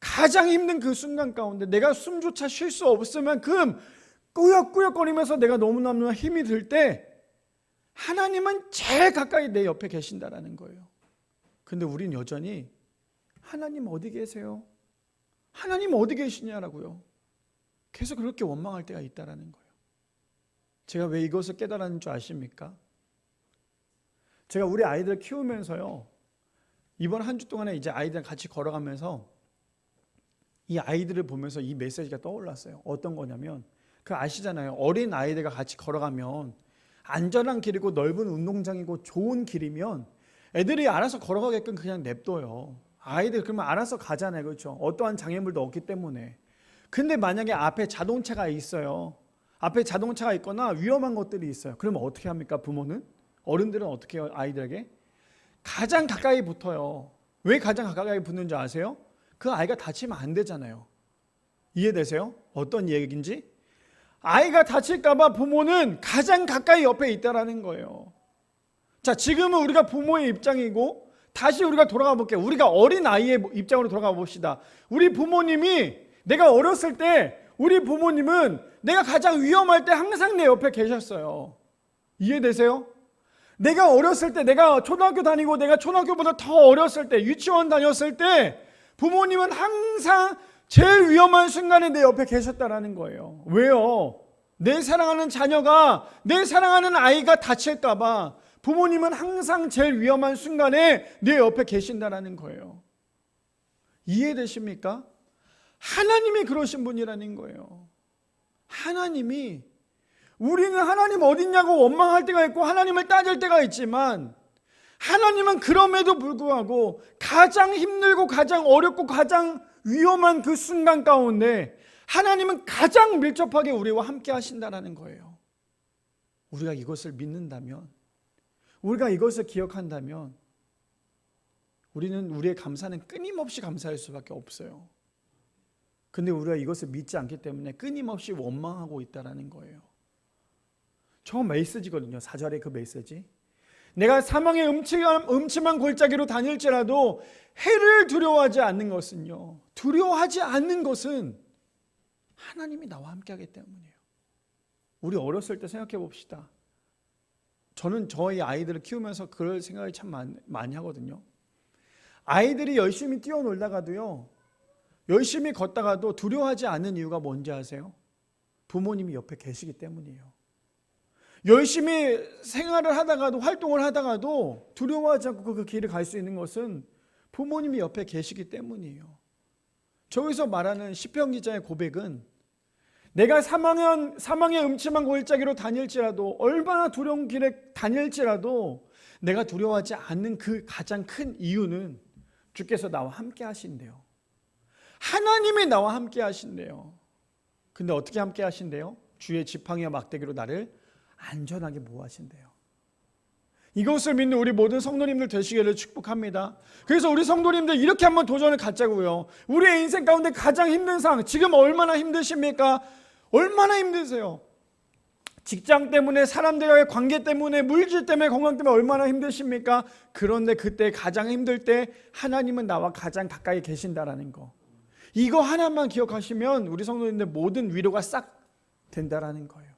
가장 힘든 그 순간 가운데 내가 숨조차 쉴 수 없을 만큼 꾸역꾸역거리면서 내가 너무너무 힘이 들 때 하나님은 제일 가까이 내 옆에 계신다라는 거예요. 근데 우린 여전히 하나님 어디 계세요? 하나님 어디 계시냐라고요. 계속 그렇게 원망할 때가 있다라는 거예요. 제가 왜 이것을 깨달았는 줄 아십니까? 제가 우리 아이들 키우면서요, 이번 한 주 동안에 이제 아이들이랑 같이 걸어가면서 이 아이들을 보면서 이 메시지가 떠올랐어요. 어떤 거냐면, 그 아시잖아요. 어린 아이들과 같이 걸어가면 안전한 길이고 넓은 운동장이고 좋은 길이면 애들이 알아서 걸어가게끔 그냥 냅둬요. 아이들 그러면 알아서 가잖아요. 그렇죠? 어떠한 장애물도 없기 때문에. 근데 만약에 앞에 자동차가 있어요. 앞에 자동차가 있거나 위험한 것들이 있어요. 그러면 어떻게 합니까? 부모는? 어른들은 어떻게 해요? 아이들에게? 가장 가까이 붙어요. 왜 가장 가까이 붙는지 아세요? 그 아이가 다치면 안 되잖아요. 이해되세요? 어떤 얘기인지? 아이가 다칠까봐 부모는 가장 가까이 옆에 있다라는 거예요. 자, 지금은 우리가 부모의 입장이고 다시 우리가 돌아가 볼게요. 우리가 어린 아이의 입장으로 돌아가 봅시다. 우리 부모님이, 내가 어렸을 때 우리 부모님은 내가 가장 위험할 때 항상 내 옆에 계셨어요. 이해되세요? 내가 어렸을 때, 내가 초등학교 다니고 내가 초등학교보다 더 어렸을 때, 유치원 다녔을 때 부모님은 항상 제일 위험한 순간에 내 옆에 계셨다라는 거예요. 왜요? 내 사랑하는 자녀가, 내 사랑하는 아이가 다칠까봐 부모님은 항상 제일 위험한 순간에 내 옆에 계신다라는 거예요. 이해되십니까? 하나님이 그러신 분이라는 거예요. 하나님이, 우리는 하나님 어딨냐고 원망할 때가 있고 하나님을 따질 때가 있지만 하나님은 그럼에도 불구하고 가장 힘들고 가장 어렵고 가장 위험한 그 순간 가운데 하나님은 가장 밀접하게 우리와 함께 하신다는 거예요. 우리가 이것을 믿는다면, 우리가 이것을 기억한다면 우리는 우리의 감사는 끊임없이 감사할 수밖에 없어요. 근데 우리가 이것을 믿지 않기 때문에 끊임없이 원망하고 있다는 거예요. 처음 메시지거든요. 4절의 그 메시지. 내가 사망의 음침한 골짜기로 다닐지라도 해를 두려워하지 않는 것은요, 두려워하지 않는 것은 하나님이 나와 함께하기 때문이에요. 우리 어렸을 때 생각해 봅시다. 저는 저희 아이들을 키우면서 그럴 생각을 참 많이 하거든요. 아이들이 열심히 뛰어놀다가도요, 열심히 걷다가도 두려워하지 않는 이유가 뭔지 아세요? 부모님이 옆에 계시기 때문이에요. 열심히 생활을 하다가도, 활동을 하다가도 두려워하지 않고 그 길을 갈 수 있는 것은 부모님이 옆에 계시기 때문이에요. 저기서 말하는 시편 기자의 고백은, 내가 사망의 음침한 골짜기로 다닐지라도, 얼마나 두려운 길에 다닐지라도 내가 두려워하지 않는 그 가장 큰 이유는 주께서 나와 함께 하신대요. 하나님이 나와 함께 하신대요. 근데 어떻게 함께 하신대요? 주의 지팡이와 막대기로 나를 안전하게 보호하신대요. 이것을 믿는 우리 모든 성도님들 되시기를 축복합니다. 그래서 우리 성도님들 이렇게 한번 도전을 갖자고요. 우리의 인생 가운데 가장 힘든 상황, 지금 얼마나 힘드십니까? 얼마나 힘드세요? 직장 때문에, 사람들과의 관계 때문에, 물질 때문에, 건강 때문에 얼마나 힘드십니까? 그런데 그때 가장 힘들 때 하나님은 나와 가장 가까이 계신다라는 거, 이거 하나만 기억하시면 우리 성도님들 모든 위로가 싹 된다라는 거예요.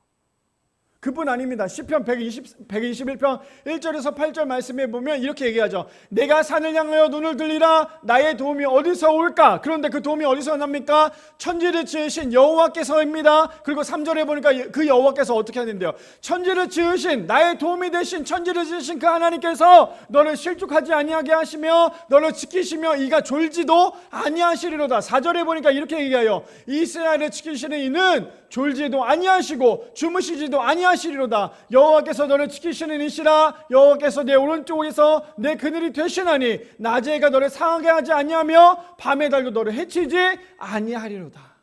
그뿐 아닙니다. 시편 121편 1절에서 8절 말씀에 보면 이렇게 얘기하죠. 내가 산을 향하여 눈을 들리라. 나의 도움이 어디서 올까? 그런데 그 도움이 어디서 납니까? 천지를 지으신 여호와께서입니다. 그리고 3절에 보니까 그 여호와께서 어떻게 하는데요? 천지를 지으신, 나의 도움이 되신 천지를 지으신 그 하나님께서 너를 실족하지 아니하게 하시며 너를 지키시며 이가 졸지도 아니하시리로다. 4절에 보니까 이렇게 얘기해요. 이스라엘을 지키시는 이는 졸지도 아니하시고 주무시지도 아니하시리로다. 여호와께서 너를 지키시는 이시라. 여호와께서 내 오른쪽에서 내 그늘이 되시나니 낮에 해가 너를 상하게 하지 아니하며 밤의 달도 너를 해치지 아니하리로다.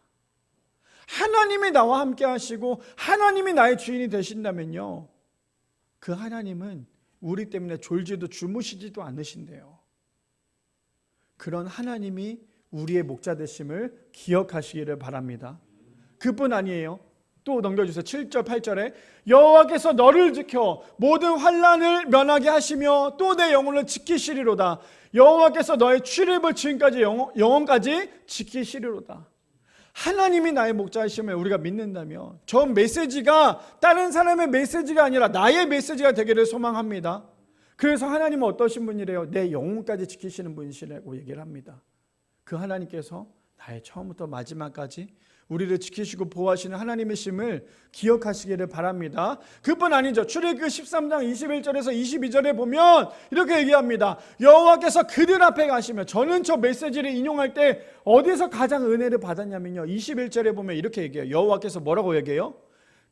하나님이 나와 함께 하시고 하나님이 나의 주인이 되신다면요, 그 하나님은 우리 때문에 졸지도 주무시지도 않으신대요. 그런 하나님이 우리의 목자 되심을 기억하시기를 바랍니다. 그뿐 아니에요. 또 넘겨주세요. 7절 8절에 여호와께서 너를 지켜 모든 환난을 면하게 하시며 또 내 영혼을 지키시리로다. 여호와께서 너의 출입을 지금까지 영원까지 지키시리로다. 하나님이 나의 목자이심을 우리가 믿는다면 저 메시지가 다른 사람의 메시지가 아니라 나의 메시지가 되기를 소망합니다. 그래서 하나님은 어떠신 분이래요? 내 영혼까지 지키시는 분이시라고 얘기를 합니다. 그 하나님께서 나의 처음부터 마지막까지 우리를 지키시고 보호하시는 하나님이심을 기억하시기를 바랍니다. 그뿐 아니죠. 출애굽기 13장 21절에서 22절에 보면 이렇게 얘기합니다. 여호와께서 그들 앞에 가시며, 저는 저 메시지를 인용할 때 어디서 가장 은혜를 받았냐면요, 21절에 보면 이렇게 얘기해요. 여호와께서 뭐라고 얘기해요?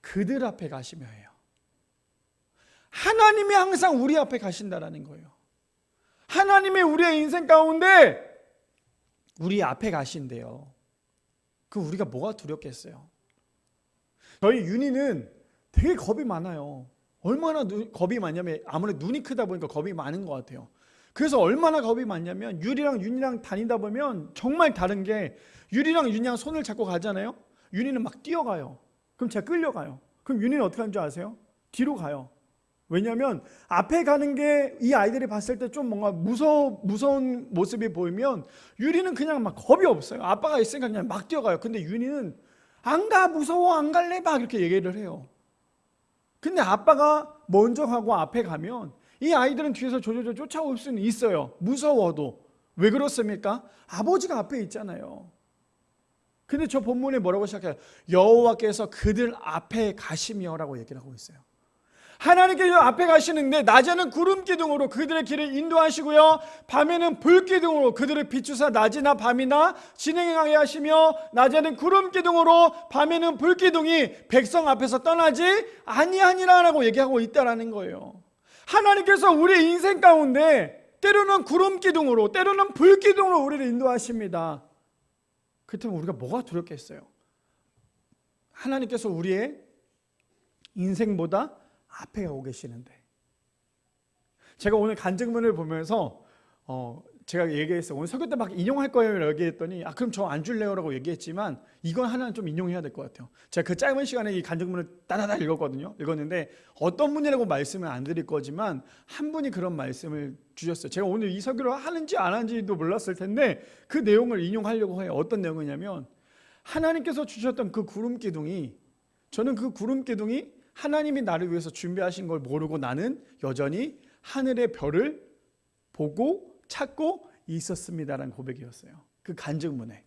그들 앞에 가시며 해요. 하나님이 항상 우리 앞에 가신다라는 거예요. 하나님이 우리의 인생 가운데 우리 앞에 가신대요. 그 우리가 뭐가 두렵겠어요? 저희 윤희는 되게 겁이 많아요. 얼마나 겁이 많냐면 아무래도 눈이 크다 보니까 겁이 많은 것 같아요. 그래서 얼마나 겁이 많냐면 유리랑 윤희랑 다니다 보면 정말 다른 게, 유리랑 윤희랑 손을 잡고 가잖아요. 윤희는 막 뛰어가요. 그럼 제가 끌려가요. 그럼 윤희는 어떻게 하는 줄 아세요? 뒤로 가요. 왜냐하면 앞에 가는 게 이 아이들이 봤을 때 좀 뭔가 무서운 모습이 보이면 유리는 그냥 막 겁이 없어요. 아빠가 있으니까 그냥 막 뛰어가요. 근데 윤희는 안 가, 무서워, 안 갈래, 막 이렇게 얘기를 해요. 근데 아빠가 먼저 가고 앞에 가면 이 아이들은 뒤에서 조조조 쫓아올 수는 있어요. 무서워도. 왜 그렇습니까? 아버지가 앞에 있잖아요. 근데 저 본문에 뭐라고 시작해요? 여호와께서 그들 앞에 가시며 라고 얘기를 하고 있어요. 하나님께서 앞에 가시는데 낮에는 구름 기둥으로 그들의 길을 인도하시고요, 밤에는 불 기둥으로 그들을 비추사 낮이나 밤이나 진행하게 하시며, 낮에는 구름 기둥으로 밤에는 불 기둥이 백성 앞에서 떠나지 아니하니라라고 얘기하고 있다라는 거예요. 하나님께서 우리 인생 가운데 때로는 구름 기둥으로 때로는 불 기둥으로 우리를 인도하십니다. 그렇다면 우리가 뭐가 두렵겠어요? 하나님께서 우리의 인생보다 앞에 가고 계시는데, 제가 오늘 간증문을 보면서 제가 얘기했어요. 오늘 설교 때 막 인용할 거예요 얘기했더니 그럼 저 안 줄래요 라고 얘기했지만 이건 하나는 좀 인용해야 될 것 같아요. 제가 그 짧은 시간에 이 간증문을 따다다 읽었는데 어떤 분이라고 말씀을 안 드릴 거지만 한 분이 그런 말씀을 주셨어요. 제가 오늘 이 설교를 하는지 안 하는지도 몰랐을 텐데 그 내용을 인용하려고 해요. 어떤 내용이냐면, 하나님께서 주셨던 그 구름 기둥이, 저는 그 구름 기둥이 하나님이 나를 위해서 준비하신 걸 모르고 나는 여전히 하늘의 별을 보고 찾고 있었습니다라는 고백이었어요. 그 간증문에.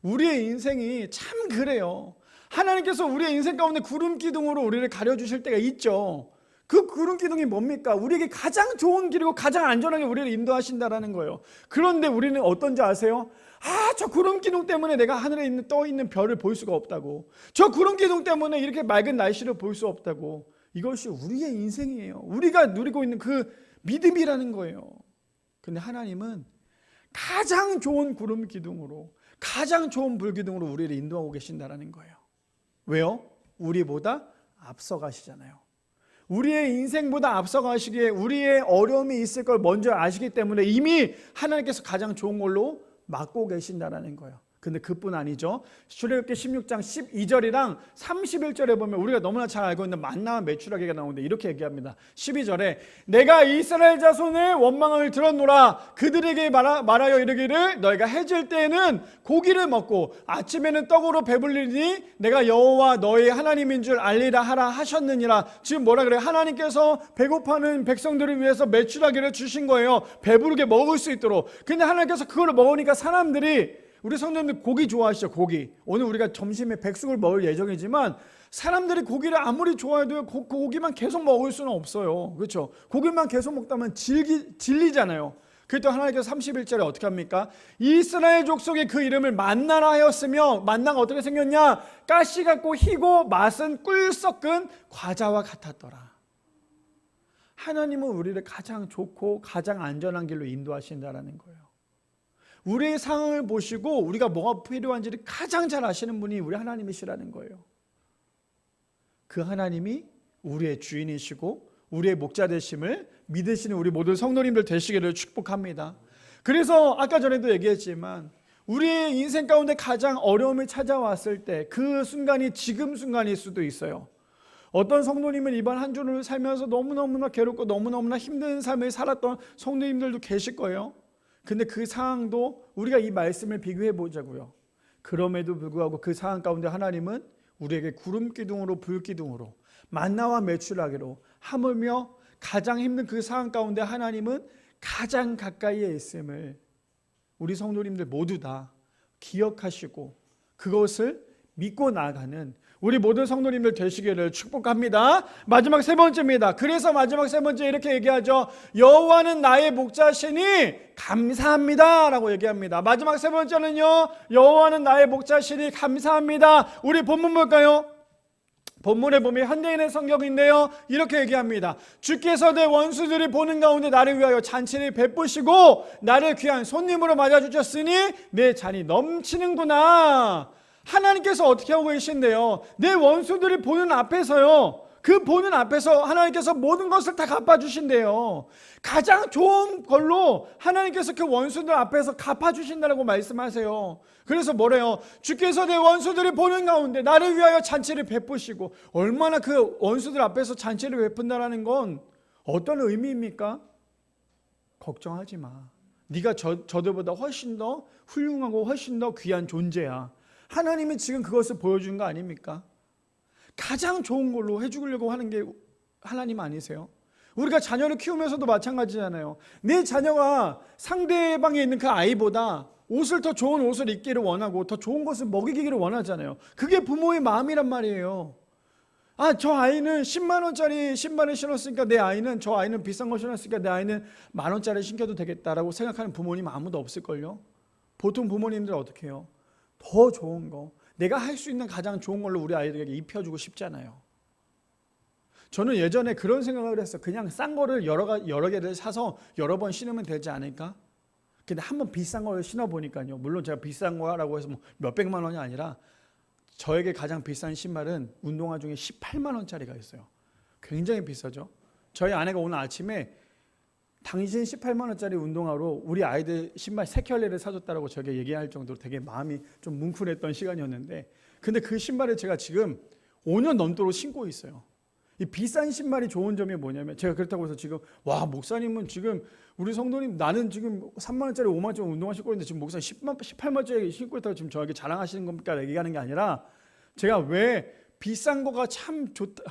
우리의 인생이 참 그래요. 하나님께서 우리의 인생 가운데 구름 기둥으로 우리를 가려주실 때가 있죠. 그 구름 기둥이 뭡니까? 우리에게 가장 좋은 길이고 가장 안전하게 우리를 인도하신다라는 거예요. 그런데 우리는 어떤지 아세요? 저 구름 기둥 때문에 내가 하늘에 떠 있는 별을 볼 수가 없다고, 저 구름 기둥 때문에 이렇게 맑은 날씨를 볼 수 없다고. 이것이 우리의 인생이에요. 우리가 누리고 있는 그 믿음이라는 거예요. 근데 하나님은 가장 좋은 구름 기둥으로, 가장 좋은 불 기둥으로 우리를 인도하고 계신다라는 거예요. 왜요? 우리보다 앞서가시잖아요. 우리의 인생보다 앞서가시기에 우리의 어려움이 있을 걸 먼저 아시기 때문에 이미 하나님께서 가장 좋은 걸로 막고 계신다라는 거예요. 근데 그뿐 아니죠. 출애굽기 16장 12절이랑 31절에 보면 우리가 너무나 잘 알고 있는 만나와 메추라기가 나오는데 이렇게 얘기합니다. 12절에 내가 이스라엘 자손의 원망을 들었노라. 그들에게 말하여 이르기를 너희가 해질 때에는 고기를 먹고 아침에는 떡으로 배불리니 내가 여호와 너희 하나님인 줄 알리라 하라 하셨느니라. 지금 뭐라 그래요? 하나님께서 배고파하는 백성들을 위해서 메추라기를 주신 거예요. 배부르게 먹을 수 있도록. 근데 하나님께서 그걸 먹으니까 사람들이, 우리 성도님들 고기 좋아하시죠? 고기. 오늘 우리가 점심에 백숙을 먹을 예정이지만 사람들이 고기를 아무리 좋아해도 고기만 계속 먹을 수는 없어요. 그렇죠? 고기만 계속 먹다면 질리잖아요. 그때 하나님께서 31절에 어떻게 합니까? 이스라엘 족속의 그 이름을 만나라 하였으며, 만나가 어떻게 생겼냐? 가시 같고 희고 맛은 꿀 섞은 과자와 같았더라. 하나님은 우리를 가장 좋고 가장 안전한 길로 인도하신다라는 거예요. 우리의 상황을 보시고 우리가 뭐가 필요한지를 가장 잘 아시는 분이 우리 하나님이시라는 거예요. 그 하나님이 우리의 주인이시고 우리의 목자 되심을 믿으시는 우리 모든 성도님들 되시기를 축복합니다. 그래서 아까 전에도 얘기했지만 우리의 인생 가운데 가장 어려움이 찾아왔을 때 그 순간이 지금 순간일 수도 있어요. 어떤 성도님은 이번 한 주를 살면서 너무너무나 괴롭고 너무너무나 힘든 삶을 살았던 성도님들도 계실 거예요. 근데 그 상황도 우리가 이 말씀을 비교해 보자고요. 그럼에도 불구하고 그 상황 가운데 하나님은 우리에게 구름 기둥으로 불 기둥으로 만나와 메추라기로 하물며 가장 힘든 그 상황 가운데 하나님은 가장 가까이에 있음을 우리 성도님들 모두 다 기억하시고 그것을 믿고 나아가는 우리 모든 성도님들 되시기를 축복합니다. 마지막 세 번째입니다. 그래서 마지막 세 번째 이렇게 얘기하죠. 여호와는 나의 목자시니 감사합니다 라고 얘기합니다. 마지막 세 번째는요, 여호와는 나의 목자시니 감사합니다. 우리 본문 볼까요? 본문에 보면 현대인의 성경인데요, 이렇게 얘기합니다. 주께서 내 원수들이 보는 가운데 나를 위하여 잔치를 베푸시고 나를 귀한 손님으로 맞아주셨으니 내 잔이 넘치는구나. 하나님께서 어떻게 하고 계신데요? 내 원수들이 보는 앞에서요, 그 보는 앞에서 하나님께서 모든 것을 다 갚아주신대요. 가장 좋은 걸로 하나님께서 그 원수들 앞에서 갚아주신다고 말씀하세요. 그래서 뭐래요? 주께서 내 원수들이 보는 가운데 나를 위하여 잔치를 베푸시고, 얼마나 그 원수들 앞에서 잔치를 베푼다라는 건 어떤 의미입니까? 걱정하지 마. 네가 저들보다 훨씬 더 훌륭하고 훨씬 더 귀한 존재야. 하나님이 지금 그것을 보여주는 거 아닙니까? 가장 좋은 걸로 해주려고 하는 게 하나님 아니세요? 우리가 자녀를 키우면서도 마찬가지잖아요. 내 자녀가 상대방에 있는 그 아이보다 옷을 더 좋은 옷을 입기를 원하고 더 좋은 것을 먹이기를 원하잖아요. 그게 부모의 마음이란 말이에요. 아, 저 아이는 10만 원짜리 신발을 신었으니까 내 아이는, 저 아이는 비싼 거 신었으니까 내 아이는 10,000 원짜리 신겨도 되겠다라고 생각하는 부모님 아무도 없을걸요. 보통 부모님들 어떻게 해요? 더 좋은 거, 내가 할 수 있는 가장 좋은 걸로 우리 아이들에게 입혀주고 싶잖아요. 저는 예전에 그런 생각을 했어요. 그냥 싼 거를 여러 개를 사서 여러 번 신으면 되지 않을까? 근데 한번 비싼 걸 신어보니까요, 물론 제가 비싼 거라고 해서 뭐 몇백만 원이 아니라 저에게 가장 비싼 신발은 운동화 중에 18만 원짜리가 있어요. 굉장히 비싸죠. 저희 아내가 오늘 아침에 당신 18만 원짜리 운동화로 우리 아이들 신발 3켤레를 사줬다라고 저에게 얘기할 정도로 되게 마음이 좀 뭉클했던 시간이었는데, 근데 그 신발을 제가 지금 5년 넘도록 신고 있어요. 이 비싼 신발이 좋은 점이 뭐냐면, 제가 그렇다고 해서 지금 와, 목사님은 지금 우리 성도님, 나는 지금 3만 원짜리 5만 원짜리 운동화 신고 있는데 지금 목사님 18만 원짜리 신고 있다고 지금 저에게 자랑하시는 겁니까? 얘기하는 게 아니라, 제가 왜 비싼 거가 참 좋다,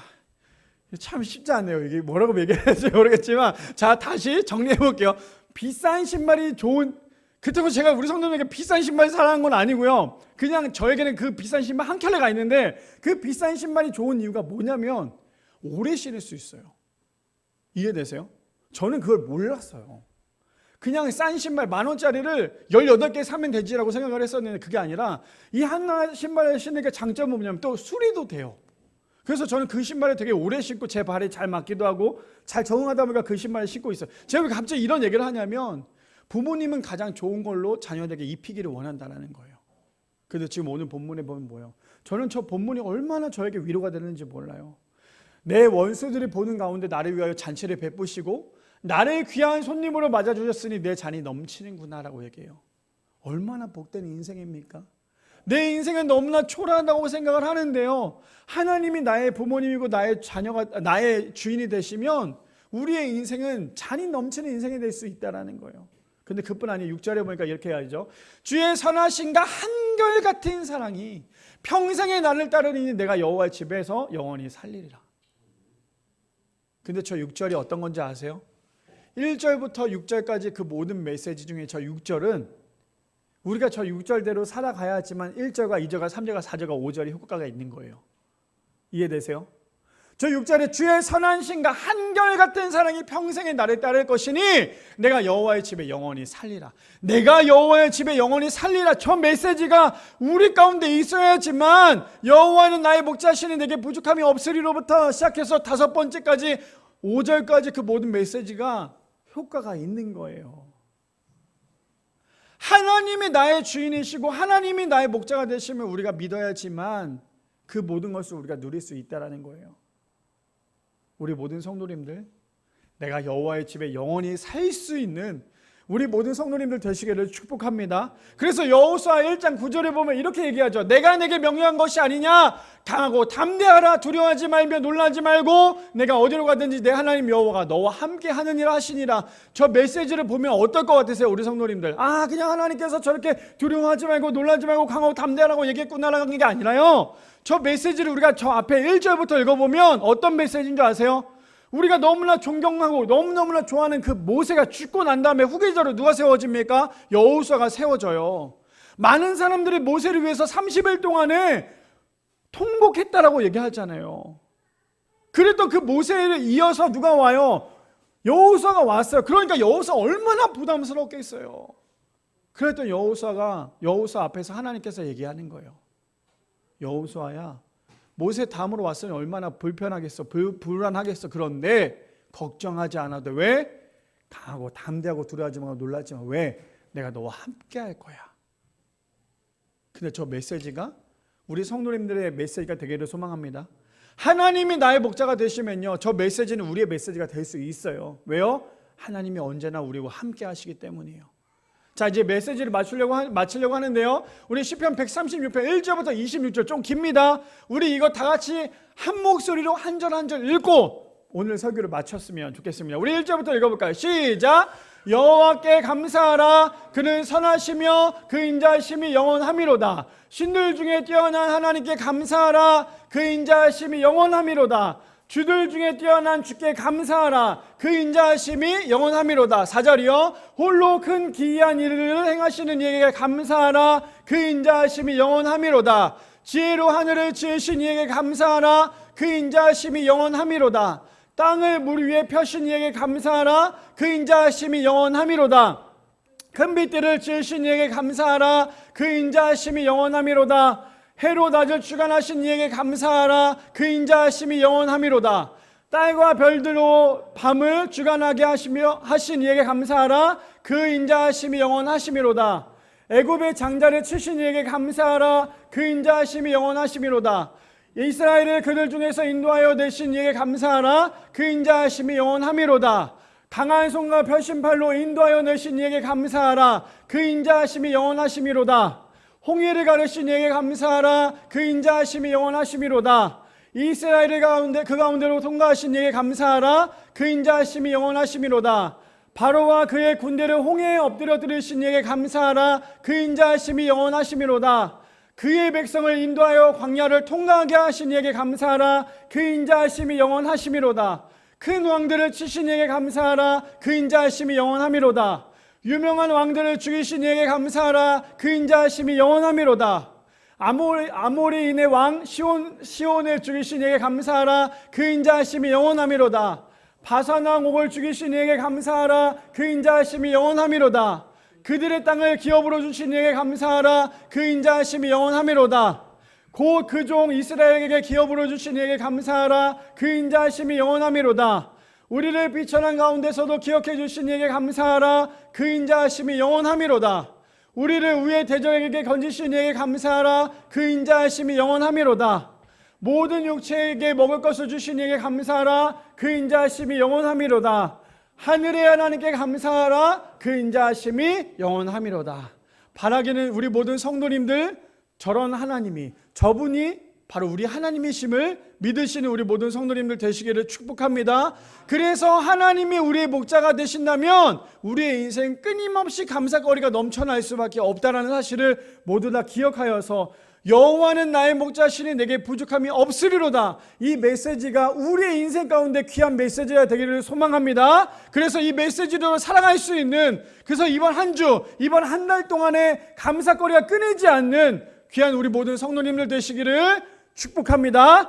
참 쉽지 않네요. 이게 뭐라고 얘기해야지 모르겠지만, 자, 다시 정리해 볼게요. 비싼 신발이 좋은, 그렇다고 제가 우리 성도님에게 비싼 신발 사랑한 건 아니고요. 그냥 저에게는 그 비싼 신발 한 켤레가 있는데, 그 비싼 신발이 좋은 이유가 뭐냐면 오래 신을 수 있어요. 이해되세요? 저는 그걸 몰랐어요. 그냥 싼 신발 10,000원짜리를 18개 사면 되지라고 생각을 했었는데, 그게 아니라 이 하나 신발을 신는 게 장점은 뭐냐면 또 수리도 돼요. 그래서 저는 그 신발을 되게 오래 신고 제 발에 잘 맞기도 하고 잘 적응하다 보니까 그 신발을 신고 있어요. 제가 왜 갑자기 이런 얘기를 하냐면, 부모님은 가장 좋은 걸로 자녀에게 입히기를 원한다는 거예요. 그런데 지금 오늘 본문에 보면 뭐예요? 저는 저 본문이 얼마나 저에게 위로가 되는지 몰라요. 내 원수들이 보는 가운데 나를 위하여 잔치를 베푸시고 나를 귀한 손님으로 맞아주셨으니 내 잔이 넘치는구나 라고 얘기해요. 얼마나 복된 인생입니까? 내 인생은 너무나 초라하다고 생각을 하는데요, 하나님이 나의 부모님이고 나의 자녀가, 나의 주인이 되시면 우리의 인생은 잔이 넘치는 인생이 될 수 있다는 거예요. 근데 그뿐 아니에요. 6절에 보니까 이렇게 해야죠. 주의 선하심과 한결같은 사랑이 평생에 나를 따르니 내가 여호와의 집에서 영원히 살리리라. 근데 저 6절이 어떤 건지 아세요? 1절부터 6절까지 그 모든 메시지 중에 저 6절은 우리가 저 6절대로 살아가야 하지만 1절과 2절과 3절과 4절과 5절이 효과가 있는 거예요. 이해되세요? 저 6절에 주의 선하심과 한결같은 사랑이 평생에 나를 따를 것이니 내가 여호와의 집에 영원히 살리라. 내가 여호와의 집에 영원히 살리라. 저 메시지가 우리 가운데 있어야지만, 여호와는 나의 목자시니 내게 부족함이 없으리로부터 시작해서 5번째까지 5절까지 그 모든 메시지가 효과가 있는 거예요. 하나님이 나의 주인이시고 하나님이 나의 목자가 되시면 우리가 믿어야지만 그 모든 것을 우리가 누릴 수 있다는 거예요. 우리 모든 성도님들, 내가 여호와의 집에 영원히 살 수 있는 우리 모든 성도님들 되시기를 축복합니다. 그래서 여호수아 1장 9절에 보면 이렇게 얘기하죠. 내가 내게 명령한 것이 아니냐. 강하고 담대하라. 두려워하지 말며 놀라지 말고 내가 어디로 가든지 내 하나님 여호와가 너와 함께 하느니라 하시니라. 저 메시지를 보면 어떨 것 같으세요? 우리 성도님들. 그냥 하나님께서 저렇게 두려워하지 말고 놀라지 말고 강하고 담대하라고 얘기했구나라는 게 아니라요. 저 메시지를 우리가 저 앞에 1절부터 읽어보면 어떤 메시지인 줄 아세요? 우리가 너무나 존경하고 너무너무나 좋아하는 그 모세가 죽고 난 다음에 후계자로 누가 세워집니까? 여호수아가 세워져요. 많은 사람들이 모세를 위해서 30일 동안에 통곡했다라고 얘기하잖아요. 그랬던 그 모세를 이어서 누가 와요? 여호수아가 왔어요. 그러니까 여호수아 얼마나 부담스럽겠어요. 그랬던 여호수아 앞에서 하나님께서 얘기하는 거예요. 여호수아야, 모세 다음으로 왔으니 얼마나 불편하겠어, 불안하겠어. 그런데 걱정하지 않아도 왜? 강하고 담대하고 두려워하지 말고 놀라지 마. 왜? 내가 너와 함께 할 거야. 근데 저 메시지가 우리 성도님들의 메시지가 되기를 소망합니다. 하나님이 나의 목자가 되시면요, 저 메시지는 우리의 메시지가 될 수 있어요. 왜요? 하나님이 언제나 우리와 함께 하시기 때문이에요. 자, 이제 메시지를 마치려고 하는데요. 우리 시편 136편 1절부터 26절 좀 깁니다. 우리 이거 다 같이 한 목소리로 한 절 한 절 읽고 오늘 설교를 마쳤으면 좋겠습니다. 우리 1절부터 읽어볼까요? 시작! 여호와께 감사하라. 그는 선하시며 그 인자하심이 영원함이로다. 신들 중에 뛰어난 하나님께 감사하라. 그 인자하심이 영원함이로다. 주들 중에 뛰어난 주께 감사하라. 그 인자하심이 영원함이로다. 4절이요. 홀로 큰 기이한 일을 행하시는 이에게 감사하라. 그 인자하심이 영원함이로다. 지혜로 하늘을 지으신 이에게 감사하라. 그 인자하심이 영원함이로다. 땅을 물 위에 펴신 이에게 감사하라. 그 인자하심이 영원함이로다. 큰 빛들을 지으신 이에게 감사하라. 그 인자하심이 영원함이로다. 해로 낮을 주관하신 이에게 감사하라. 그 인자하심이 영원함이로다. 딸과 별들로 밤을 주관하게 하신 이에게 감사하라. 그 인자하심이 영원하심이로다. 애굽의 장자를 치신 이에게 감사하라. 그 인자하심이 영원하심이로다. 이스라엘을 그들 중에서 인도하여 내신 이에게 감사하라. 그 인자하심이 영원함이로다. 강한 손과 펴신 팔로 인도하여 내신 이에게 감사하라. 그 인자하심이 영원하심이로다. 홍해를 가르신 이에게 감사하라. 그 인자하심이 영원하심이로다. 이스라엘을 그 가운데로 통과하신 이에게 감사하라. 그 인자하심이 영원하심이로다. 바로와 그의 군대를 홍해에 엎드려 들으신 이에게 감사하라. 그 인자하심이 영원하심이로다. 그의 백성을 인도하여 광야를 통과하게 하신 이에게 감사하라. 그 인자하심이 영원하심이로다. 큰 왕들을 치신 이에게 감사하라. 그 인자하심이 영원함이로다. 유명한 왕들을 죽이신 이에게 감사하라. 그 인자하심이 영원함이로다. 아모리인의 왕 시온을 죽이신 이에게 감사하라. 그 인자하심이 영원함이로다. 바산 왕 옥을 죽이신 이에게 감사하라. 그 인자하심이 영원함이로다. 그들의 땅을 기업으로 주신 이에게 감사하라. 그 인자하심이 영원함이로다. 곧 그 종 이스라엘에게 기업으로 주신 이에게 감사하라. 그 인자하심이 영원함이로다. 우리를 비천한 가운데서도 기억해 주신 이에게 감사하라. 그 인자하심이 영원함이로다. 우리를 위에 대적에게 건지신 이에게 감사하라. 그 인자하심이 영원함이로다. 모든 육체에게 먹을 것을 주신 이에게 감사하라. 그 인자하심이 영원함이로다. 하늘의 하나님께 감사하라. 그 인자하심이 영원함이로다. 바라기는 우리 모든 성도님들 저런 하나님이, 저분이 바로 우리 하나님이심을 믿으시는 우리 모든 성도님들 되시기를 축복합니다. 그래서 하나님이 우리의 목자가 되신다면 우리의 인생 끊임없이 감사거리가 넘쳐날 수밖에 없다는 사실을 모두 다 기억하여서 여호와는 나의 목자시니 내게 부족함이 없으리로다. 이 메시지가 우리의 인생 가운데 귀한 메시지가 되기를 소망합니다. 그래서 이 메시지로 살아갈 수 있는, 그래서 이번 한 주, 이번 한 달 동안에 감사거리가 끊이지 않는 귀한 우리 모든 성도님들 되시기를 축복합니다.